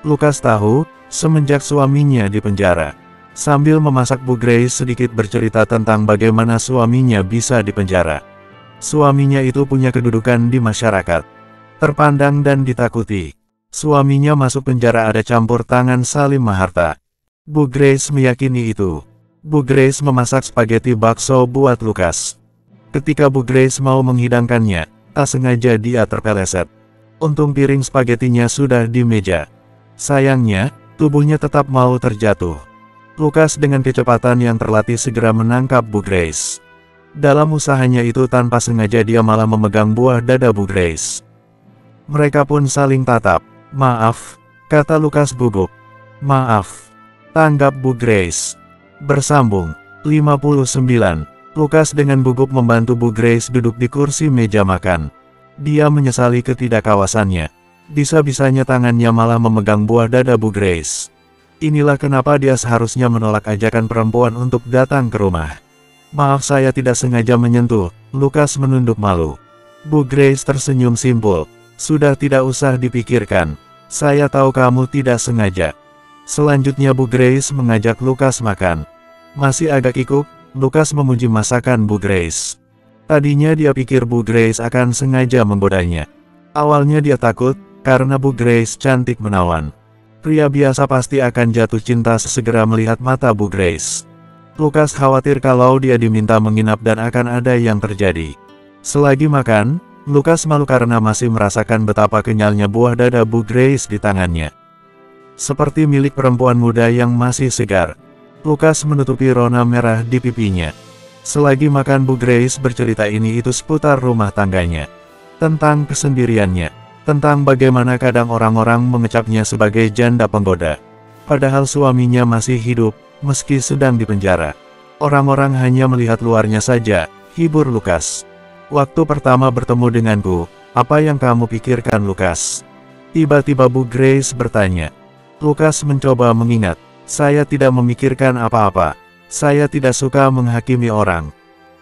Lukas tahu, semenjak suaminya di penjara. Sambil memasak Bu Grace sedikit bercerita tentang bagaimana suaminya bisa di penjara. Suaminya itu punya kedudukan di masyarakat. Terpandang dan ditakuti. Suaminya masuk penjara ada campur tangan Salim Maharta. Bu Grace meyakini itu. Bu Grace memasak spaghetti bakso buat Lukas. Ketika Bu Grace mau menghidangkannya, tak sengaja dia terpeleset. Untung piring spagettinya sudah di meja. Sayangnya, tubuhnya tetap mau terjatuh. Lukas dengan kecepatan yang terlatih segera menangkap Bu Grace. Dalam usahanya itu tanpa sengaja dia malah memegang buah dada Bu Grace. Mereka pun saling tatap. Maaf, kata Lukas gugup. Maaf, tanggap Bu Grace. Bersambung, 59. Lukas dengan gugup membantu Bu Grace duduk di kursi meja makan. Dia menyesali ketidakkawasannya. Bisa-bisanya tangannya malah memegang buah dada Bu Grace. Inilah kenapa dia seharusnya menolak ajakan perempuan untuk datang ke rumah. Maaf saya tidak sengaja menyentuh, Lukas menunduk malu. Bu Grace tersenyum simpul. Sudah tidak usah dipikirkan. Saya tahu kamu tidak sengaja. Selanjutnya Bu Grace mengajak Lukas makan. Masih agak kikuk, Lukas memuji masakan Bu Grace. Tadinya dia pikir Bu Grace akan sengaja menggodanya. Awalnya dia takut, karena Bu Grace cantik menawan. Pria biasa pasti akan jatuh cinta sesegera melihat mata Bu Grace. Lukas khawatir kalau dia diminta menginap dan akan ada yang terjadi. Selagi makan, Lukas malu karena masih merasakan betapa kenyalnya buah dada Bu Grace di tangannya. Seperti milik perempuan muda yang masih segar. Lukas menutupi rona merah di pipinya. Selagi makan Bu Grace bercerita ini itu seputar rumah tangganya. Tentang kesendiriannya. Tentang bagaimana kadang orang-orang mengecapnya sebagai janda penggoda. Padahal suaminya masih hidup, meski sedang di penjara. Orang-orang hanya melihat luarnya saja, hibur Lukas. Waktu pertama bertemu denganku, apa yang kamu pikirkan Lukas? Tiba-tiba Bu Grace bertanya. Lukas mencoba mengingat. Saya tidak memikirkan apa-apa. Saya tidak suka menghakimi orang.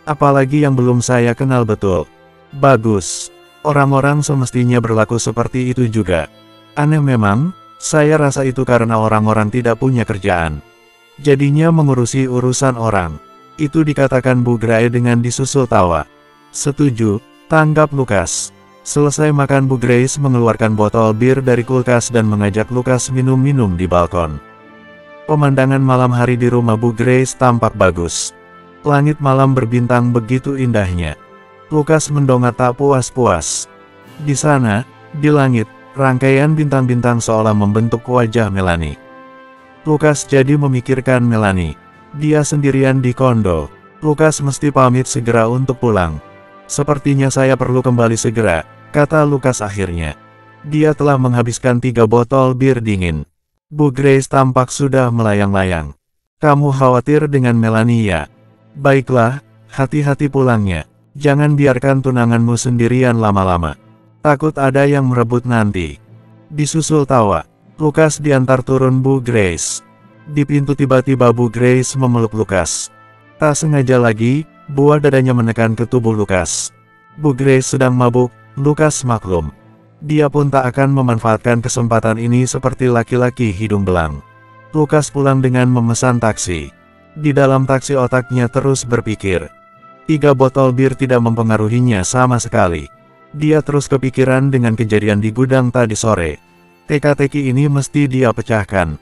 Apalagi yang belum saya kenal betul. Bagus. Orang-orang semestinya berlaku seperti itu juga. Aneh memang, saya rasa itu karena orang-orang tidak punya kerjaan. Jadinya mengurusi urusan orang. Itu dikatakan Bu Grace dengan disusul tawa. Setuju, tanggap Lukas. Selesai makan Bu Grace mengeluarkan botol bir dari kulkas dan mengajak Lukas minum-minum di balkon. Pemandangan malam hari di rumah Bu Grace tampak bagus. Langit malam berbintang begitu indahnya. Lukas mendongak tak puas-puas. Di sana, di langit, rangkaian bintang-bintang seolah membentuk wajah Melanie. Lukas jadi memikirkan Melanie. Dia sendirian di kondo. Lukas mesti pamit segera untuk pulang. Sepertinya saya perlu kembali segera, kata Lukas akhirnya. Dia telah menghabiskan 3 botol bir dingin. Bu Grace tampak sudah melayang-layang. Kamu khawatir dengan Melanie ya? Baiklah, hati-hati pulangnya. Jangan biarkan tunanganmu sendirian lama-lama. Takut ada yang merebut nanti. Disusul tawa. Lukas diantar turun Bu Grace. Di pintu tiba-tiba Bu Grace memeluk Lukas. Tak sengaja lagi, buah dadanya menekan ke tubuh Lukas. Bu Grace sedang mabuk, Lukas maklum. Dia pun tak akan memanfaatkan kesempatan ini seperti laki-laki hidung belang. Lukas pulang dengan memesan taksi. Di dalam taksi otaknya terus berpikir. 3 botol bir tidak mempengaruhinya sama sekali. Dia terus kepikiran dengan kejadian di gudang tadi sore. Teka-teki ini mesti dia pecahkan.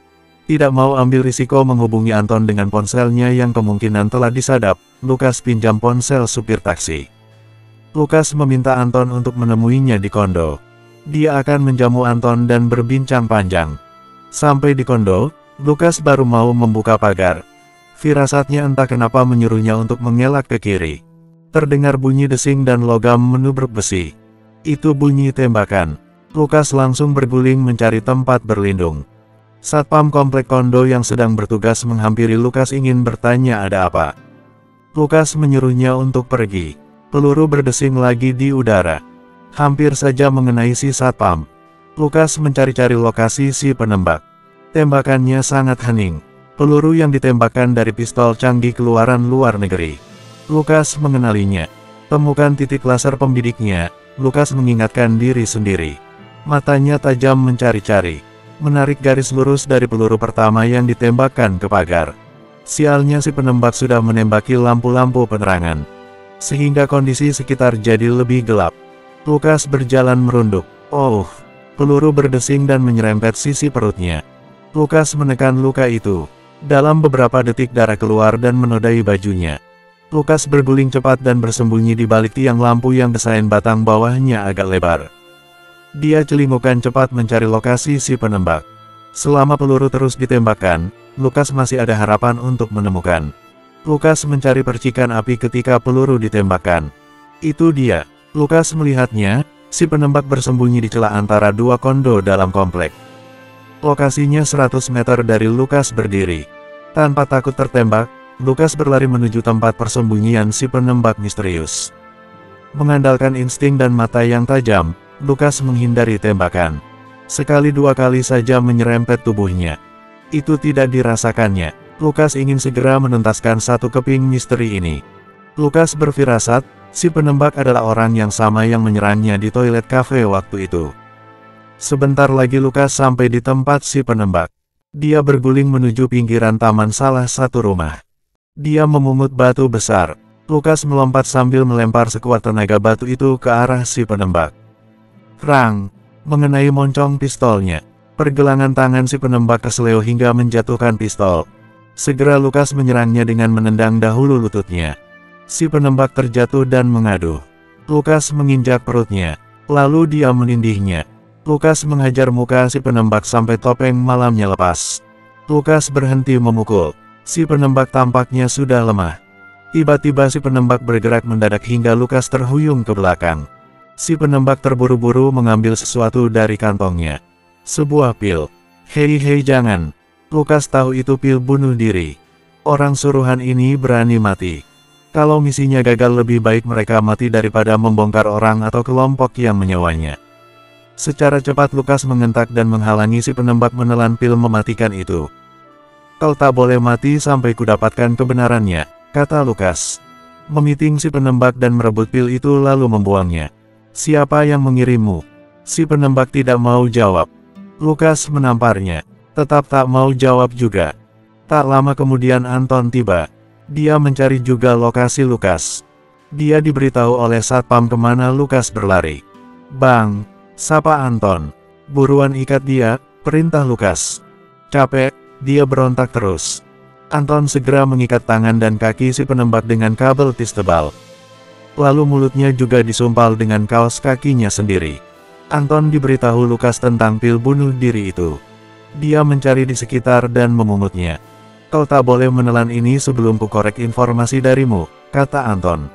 Tidak mau ambil risiko menghubungi Anton dengan ponselnya yang kemungkinan telah disadap, Lukas pinjam ponsel supir taksi. Lukas meminta Anton untuk menemuinya di kondo. Dia akan menjamu Anton dan berbincang panjang. Sampai di kondo, Lukas baru mau membuka pagar. Firasatnya entah kenapa menyuruhnya untuk mengelak ke kiri. Terdengar bunyi desing dan logam menubruk besi. Itu bunyi tembakan. Lukas langsung berguling mencari tempat berlindung. Satpam komplek kondo yang sedang bertugas menghampiri Lukas ingin bertanya ada apa. Lukas menyuruhnya untuk pergi. Peluru berdesing lagi di udara. Hampir saja mengenai si satpam. Lukas mencari-cari lokasi si penembak. Tembakannya sangat hening. Peluru yang ditembakkan dari pistol canggih keluaran luar negeri. Lukas mengenalinya. Temukan titik laser pembidiknya, Lukas mengingatkan diri sendiri. Matanya tajam mencari-cari. Menarik garis lurus dari peluru pertama yang ditembakkan ke pagar. Sialnya si penembak sudah menembaki lampu-lampu penerangan. Sehingga kondisi sekitar jadi lebih gelap. Lukas berjalan merunduk. Oh, peluru berdesing dan menyerempet sisi perutnya. Lukas menekan luka itu. Dalam beberapa detik darah keluar dan menodai bajunya. Lukas berguling cepat dan bersembunyi di balik tiang lampu yang desain batang bawahnya agak lebar. Dia celingukan cepat mencari lokasi si penembak. Selama peluru terus ditembakkan, Lukas masih ada harapan untuk menemukan. Lukas mencari percikan api ketika peluru ditembakkan. Itu dia. Lukas melihatnya, si penembak bersembunyi di celah antara 2 kondo dalam komplek. Lokasinya 100 meter dari Lukas berdiri. Tanpa takut tertembak, Lukas berlari menuju tempat persembunyian si penembak misterius. Mengandalkan insting dan mata yang tajam, Lukas menghindari tembakan. Sekali 2 kali saja menyerempet tubuhnya. Itu tidak dirasakannya. Lukas ingin segera menuntaskan satu keping misteri ini. Lukas berfirasat, si penembak adalah orang yang sama yang menyerangnya di toilet cafe waktu itu. Sebentar lagi Lukas sampai di tempat si penembak. Dia berguling menuju pinggiran taman salah satu rumah. Dia memungut batu besar. Lukas melompat sambil melempar sekuat tenaga batu itu ke arah si penembak. Rang! Mengenai moncong pistolnya. Pergelangan tangan si penembak kesleo hingga menjatuhkan pistol. Segera Lukas menyerangnya dengan menendang dahulu lututnya. Si penembak terjatuh dan mengaduh. Lukas menginjak perutnya. Lalu dia menindihnya. Lukas menghajar muka si penembak sampai topeng malamnya lepas. Lukas berhenti memukul. Si penembak tampaknya sudah lemah. Tiba-tiba si penembak bergerak mendadak hingga Lukas terhuyung ke belakang. Si penembak terburu-buru mengambil sesuatu dari kantongnya. Sebuah pil. Hei jangan. Lukas tahu itu pil bunuh diri. Orang suruhan ini berani mati. Kalau misinya gagal lebih baik mereka mati daripada membongkar orang atau kelompok yang menyewanya. Secara cepat Lukas mengentak dan menghalangi si penembak menelan pil mematikan itu. Kau tak boleh mati sampai kudapatkan kebenarannya, kata Lukas. Memiting si penembak dan merebut pil itu lalu membuangnya. Siapa yang mengirimmu? Si penembak tidak mau jawab. Lukas menamparnya. Tetap tak mau jawab juga. Tak lama kemudian Anton tiba. Dia mencari juga lokasi Lukas. Dia diberitahu oleh satpam kemana Lukas berlari. Bang! Sapa Anton. Buruan ikat dia, perintah Lukas. Capek, dia berontak terus. Anton segera mengikat tangan dan kaki si penembak dengan kabel tis tebal. Lalu mulutnya juga disumpal dengan kaos kakinya sendiri. Anton diberitahu Lukas tentang pil bunuh diri itu. Dia mencari di sekitar dan memungutnya. Kau tak boleh menelan ini sebelum ku korek informasi darimu, kata Anton.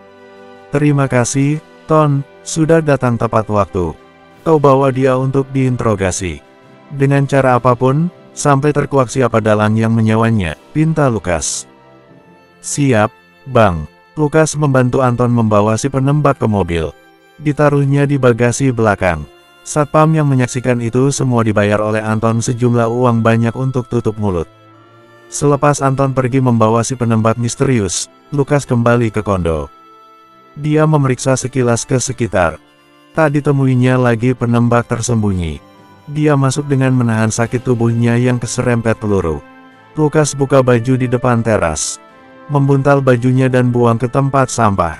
Terima kasih, Ton, sudah datang tepat waktu. Kau bawa dia untuk diinterogasi. Dengan cara apapun, sampai terkuak siapa dalang yang menyewanya, pinta Lukas. Siap, Bang. Lukas membantu Anton membawa si penembak ke mobil. Ditaruhnya di bagasi belakang. Satpam yang menyaksikan itu semua dibayar oleh Anton sejumlah uang banyak untuk tutup mulut. Selepas Anton pergi membawa si penembak misterius, Lukas kembali ke kondo. Dia memeriksa sekilas ke sekitar. Tak ditemuinya lagi penembak tersembunyi. Dia masuk dengan menahan sakit tubuhnya yang keserempet peluru. Lukas buka baju di depan teras. membuntal bajunya dan buang ke tempat sampah.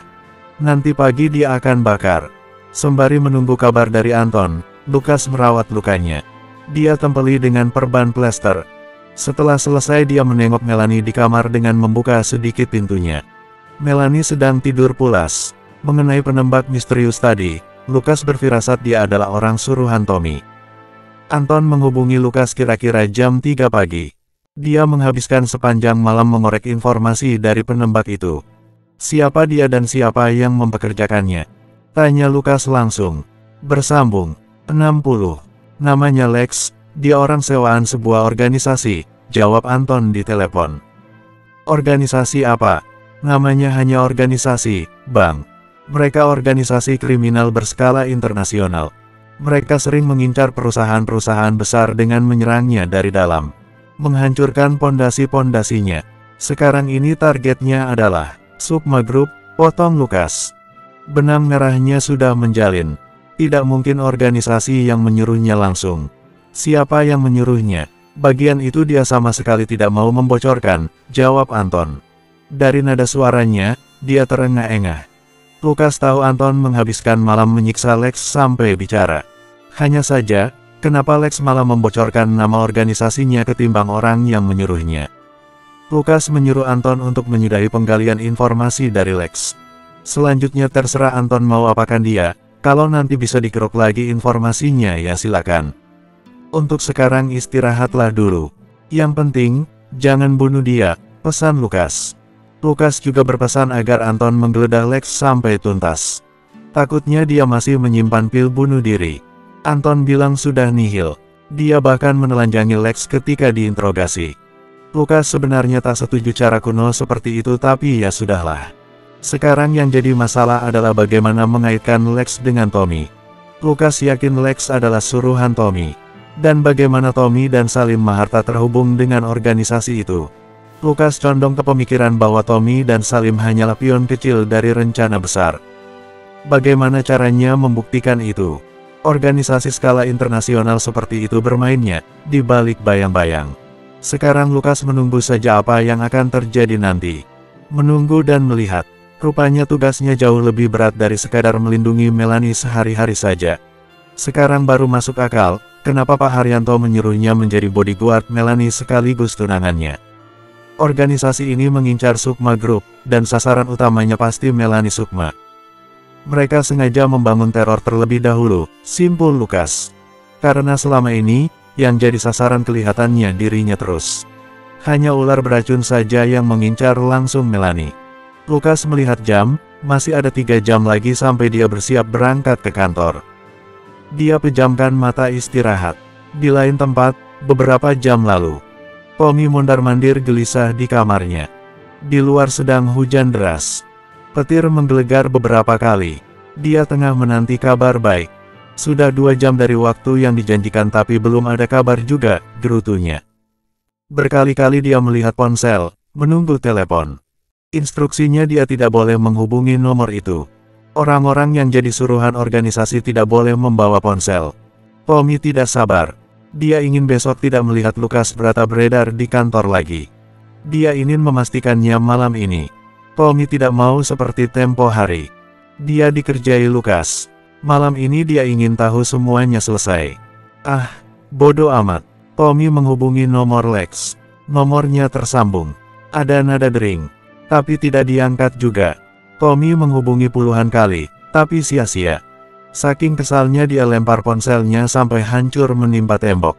Nanti pagi dia akan bakar. Sembari menunggu kabar dari Anton, Lukas merawat lukanya. Dia tempeli dengan perban plester. Setelah selesai dia menengok Melanie di kamar dengan membuka sedikit pintunya. Melanie sedang tidur pulas. Mengenai penembak misterius tadi, Lukas berfirasat dia adalah orang suruhan Tommy. Anton menghubungi Lukas kira-kira jam 3 pagi. Dia menghabiskan sepanjang malam mengorek informasi dari penembak itu. Siapa dia dan siapa yang mempekerjakannya? Tanya Lukas langsung. Bersambung. 60. Namanya Lex, dia orang sewaan sebuah organisasi, jawab Anton di telepon. Organisasi apa? Namanya hanya organisasi, Bang. Mereka organisasi kriminal berskala internasional. Mereka sering mengincar perusahaan-perusahaan besar dengan menyerangnya dari dalam. Menghancurkan pondasi-pondasinya. Sekarang ini targetnya adalah Sukma Group, potong Lukas. Benang merahnya sudah menjalin. Tidak mungkin organisasi yang menyuruhnya langsung. Siapa yang menyuruhnya? Bagian itu dia sama sekali tidak mau membocorkan, jawab Anton. Dari nada suaranya, dia terengah-engah. Lukas tahu Anton menghabiskan malam menyiksa Lex sampai bicara. Hanya saja, kenapa Lex malah membocorkan nama organisasinya ketimbang orang yang menyuruhnya? Lukas menyuruh Anton untuk menyudahi penggalian informasi dari Lex. Selanjutnya terserah Anton mau apakan dia, kalau nanti bisa dikeruk lagi informasinya ya silakan. Untuk sekarang istirahatlah dulu. Yang penting, jangan bunuh dia, pesan Lukas. Lukas juga berpesan agar Anton menggeledah Lex sampai tuntas. Takutnya dia masih menyimpan pil bunuh diri. Anton bilang sudah nihil. Dia bahkan menelanjangi Lex ketika diinterogasi. Lukas sebenarnya tak setuju cara kuno seperti itu tapi ya sudahlah. Sekarang yang jadi masalah adalah bagaimana mengaitkan Lex dengan Tommy. Lukas yakin Lex adalah suruhan Tommy. Dan bagaimana Tommy dan Salim Maharta terhubung dengan organisasi itu. Lukas condong ke pemikiran bahwa Tommy dan Salim hanyalah pion kecil dari rencana besar. Bagaimana caranya membuktikan itu? Organisasi skala internasional seperti itu bermainnya, di balik bayang-bayang. Sekarang Lukas menunggu saja apa yang akan terjadi nanti. Menunggu dan melihat. Rupanya tugasnya jauh lebih berat dari sekadar melindungi Melanie sehari-hari saja. Sekarang baru masuk akal, kenapa Pak Haryanto menyuruhnya menjadi bodyguard Melanie sekaligus tunangannya. Organisasi ini mengincar Sukma Group, dan sasaran utamanya pasti Melanie Sukma. Mereka sengaja membangun teror terlebih dahulu, simpul Lukas. Karena selama ini, yang jadi sasaran kelihatannya dirinya terus. Hanya ular beracun saja yang mengincar langsung Melanie. Lukas melihat jam, masih ada 3 jam lagi sampai dia bersiap berangkat ke kantor. Dia pejamkan mata istirahat. Di lain tempat, beberapa jam lalu. Tommy mondar-mandir gelisah di kamarnya. Di luar sedang hujan deras. Petir menggelegar beberapa kali. Dia tengah menanti kabar baik. Sudah 2 jam dari waktu yang dijanjikan tapi belum ada kabar juga, gerutunya. Berkali-kali dia melihat ponsel, menunggu telepon. Instruksinya dia tidak boleh menghubungi nomor itu. Orang-orang yang jadi suruhan organisasi tidak boleh membawa ponsel. Tommy tidak sabar. Dia ingin besok tidak melihat Lukas berada-beredar di kantor lagi. Dia ingin memastikannya malam ini. Tommy tidak mau seperti tempo hari. Dia dikerjai Lukas. Malam ini dia ingin tahu semuanya selesai. Ah, bodoh amat. Tommy menghubungi nomor Lex. Nomornya tersambung. Ada nada dering. Tapi tidak diangkat juga. Tommy menghubungi puluhan kali, tapi sia-sia. Saking kesalnya dia lempar ponselnya sampai hancur menimpa tembok.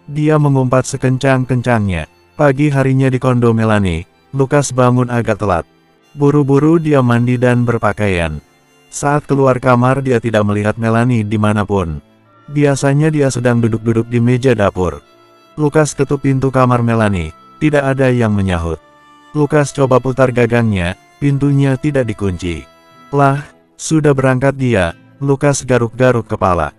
Dia mengumpat sekencang-kencangnya. Pagi harinya di kondo Melanie, Lukas bangun agak telat. Buru-buru dia mandi dan berpakaian. Saat keluar kamar dia tidak melihat Melanie dimanapun. Biasanya dia sedang duduk-duduk di meja dapur. Lukas ketuk pintu kamar Melanie, tidak ada yang menyahut. Lukas coba putar gagangnya, pintunya tidak dikunci. Lah, sudah berangkat dia. Lukas garuk-garuk kepala.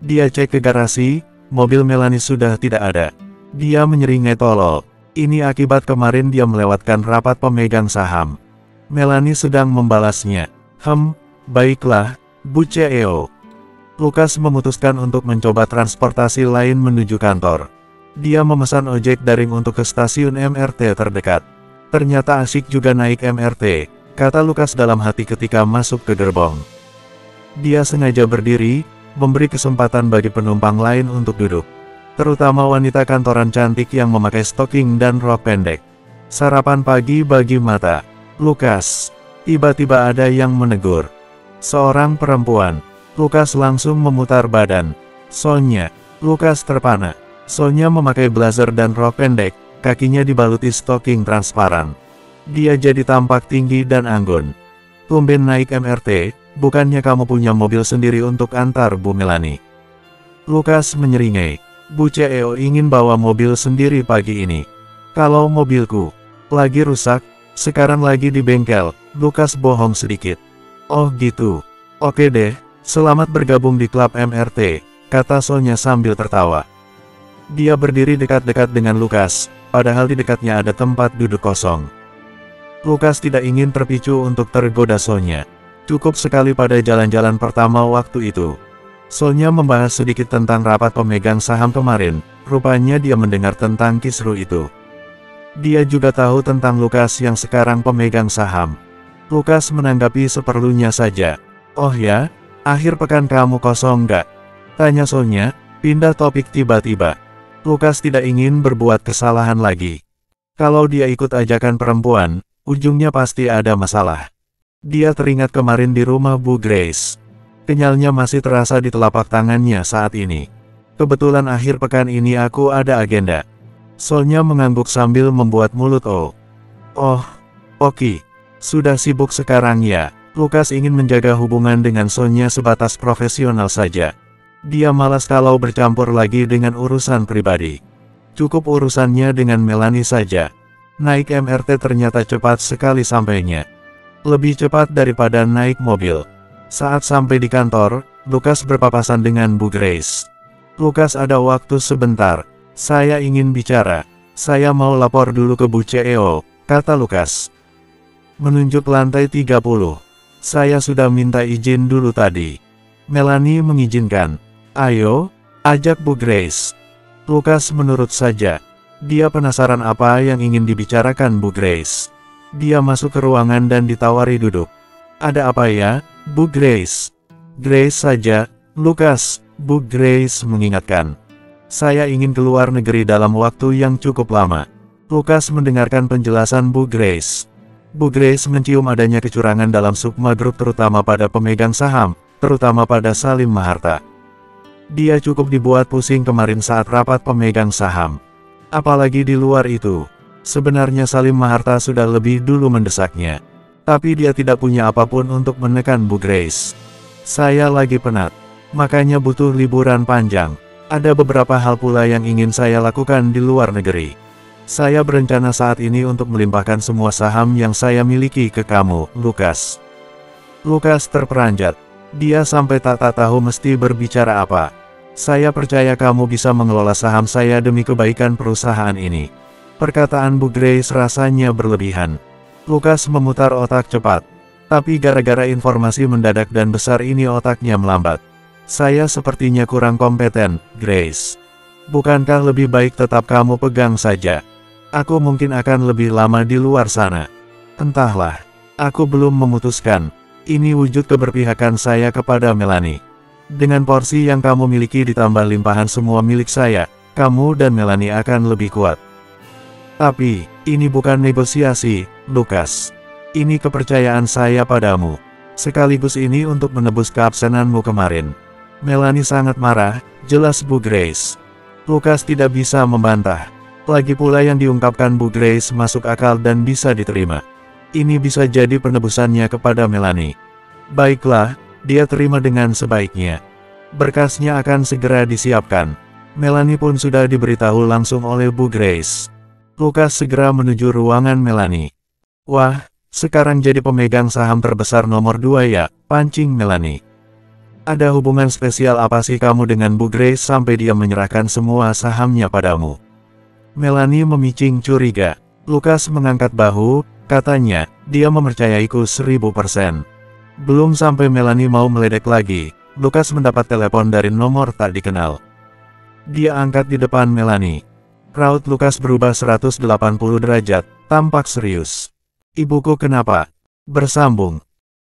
Dia cek ke garasi, mobil Melanie sudah tidak ada. Dia menyeringai tolol. Ini akibat kemarin dia melewatkan rapat pemegang saham. Melanie sedang membalasnya. Baiklah, Bu CEO. Lukas memutuskan untuk mencoba transportasi lain menuju kantor. Dia memesan ojek daring untuk ke stasiun MRT terdekat. Ternyata asik juga naik MRT, kata Lukas dalam hati ketika masuk ke gerbong. Dia sengaja berdiri, memberi kesempatan bagi penumpang lain untuk duduk. Terutama wanita kantoran cantik yang memakai stoking dan rok pendek. Sarapan pagi bagi mata. Lukas. Tiba-tiba ada yang menegur. Seorang perempuan. Lukas langsung memutar badan. Sonya. Lukas terpana. Sonya memakai blazer dan rok pendek, kakinya dibaluti stoking transparan. Dia jadi tampak tinggi dan anggun. Tumben naik MRT, bukannya kamu punya mobil sendiri untuk antar Bu Melanie? Lukas menyeringai. Bu CEO ingin bawa mobil sendiri pagi ini. Kalau mobilku lagi rusak, sekarang lagi di bengkel. Lukas bohong sedikit. Oh gitu. Oke deh, selamat bergabung di klub MRT, kata Sonya sambil tertawa. Dia berdiri dekat-dekat dengan Lukas, padahal di dekatnya ada tempat duduk kosong. Lukas tidak ingin terpicu untuk tergoda Sonya. Cukup sekali pada jalan-jalan pertama waktu itu. Sonya membahas sedikit tentang rapat pemegang saham kemarin, rupanya dia mendengar tentang kisru itu. Dia juga tahu tentang Lukas yang sekarang pemegang saham. Lukas menanggapi seperlunya saja. Oh ya, akhir pekan kamu kosong nggak? Tanya Sonya, pindah topik tiba-tiba. Lukas tidak ingin berbuat kesalahan lagi. Kalau dia ikut ajakan perempuan, ujungnya pasti ada masalah. Dia teringat kemarin di rumah Bu Grace. Kenyalnya masih terasa di telapak tangannya saat ini. Kebetulan akhir pekan ini aku ada agenda. Sonya mengangguk sambil membuat mulut O. Oh, oke. Sudah sibuk sekarang ya. Lukas ingin menjaga hubungan dengan Sonya sebatas profesional saja. Dia malas kalau bercampur lagi dengan urusan pribadi. Cukup urusannya dengan Melanie saja. Naik MRT ternyata cepat sekali sampainya. Lebih cepat daripada naik mobil. Saat sampai di kantor, Lukas berpapasan dengan Bu Grace. Lukas, ada waktu sebentar. Saya ingin bicara. Saya mau lapor dulu ke Bu CEO, kata Lukas. Menunjuk lantai 30. Saya sudah minta izin dulu tadi. Melanie mengizinkan. Ayo, ajak Bu Grace. Lukas menurut saja. Dia penasaran apa yang ingin dibicarakan Bu Grace. Dia masuk ke ruangan dan ditawari duduk. Ada apa ya, Bu Grace? Grace saja, Lukas, Bu Grace mengingatkan. Saya ingin keluar negeri dalam waktu yang cukup lama. Lukas mendengarkan penjelasan Bu Grace. Bu Grace mencium adanya kecurangan dalam Sukma Group terutama pada pemegang saham, terutama pada Salim Maharta. Dia cukup dibuat pusing kemarin saat rapat pemegang saham. Apalagi di luar itu. Sebenarnya Salim Maharta sudah lebih dulu mendesaknya. Tapi dia tidak punya apapun untuk menekan Bu Grace. Saya lagi penat. Makanya butuh liburan panjang. Ada beberapa hal pula yang ingin saya lakukan di luar negeri. Saya berencana saat ini untuk melimpahkan semua saham yang saya miliki ke kamu, Lukas. Lukas terperanjat. Dia sampai tak tahu mesti berbicara apa. Saya percaya kamu bisa mengelola saham saya demi kebaikan perusahaan ini. Perkataan Bu Grace rasanya berlebihan. Lukas memutar otak cepat. Tapi gara-gara informasi mendadak dan besar ini otaknya melambat. Saya sepertinya kurang kompeten, Grace. Bukankah lebih baik tetap kamu pegang saja? Aku mungkin akan lebih lama di luar sana. Entahlah. Aku belum memutuskan. Ini wujud keberpihakan saya kepada Melanie. Dengan porsi yang kamu miliki ditambah limpahan semua milik saya, kamu dan Melanie akan lebih kuat. Tapi, ini bukan negosiasi, Lukas. Ini kepercayaan saya padamu. Sekaligus ini untuk menebus keabsenanmu kemarin. Melanie sangat marah, jelas Bu Grace. Lukas tidak bisa membantah. Lagi pula yang diungkapkan Bu Grace masuk akal dan bisa diterima. Ini bisa jadi penebusannya kepada Melanie. Baiklah, dia terima dengan sebaiknya. Berkasnya akan segera disiapkan. Melanie pun sudah diberitahu langsung oleh Bu Grace. Lukas segera menuju ruangan Melanie. Wah, sekarang jadi pemegang saham terbesar nomor 2 ya, pancing Melanie. Ada hubungan spesial apa sih kamu dengan Bu Grace sampai dia menyerahkan semua sahamnya padamu? Melanie memicing curiga. Lukas mengangkat bahu, katanya, dia mempercayaiku 1000%. Belum sampai Melanie mau meledek lagi, Lukas mendapat telepon dari nomor tak dikenal. Dia angkat di depan Melanie. Raut Lukas berubah 180 derajat, Tampak serius. Ibuku kenapa? Bersambung.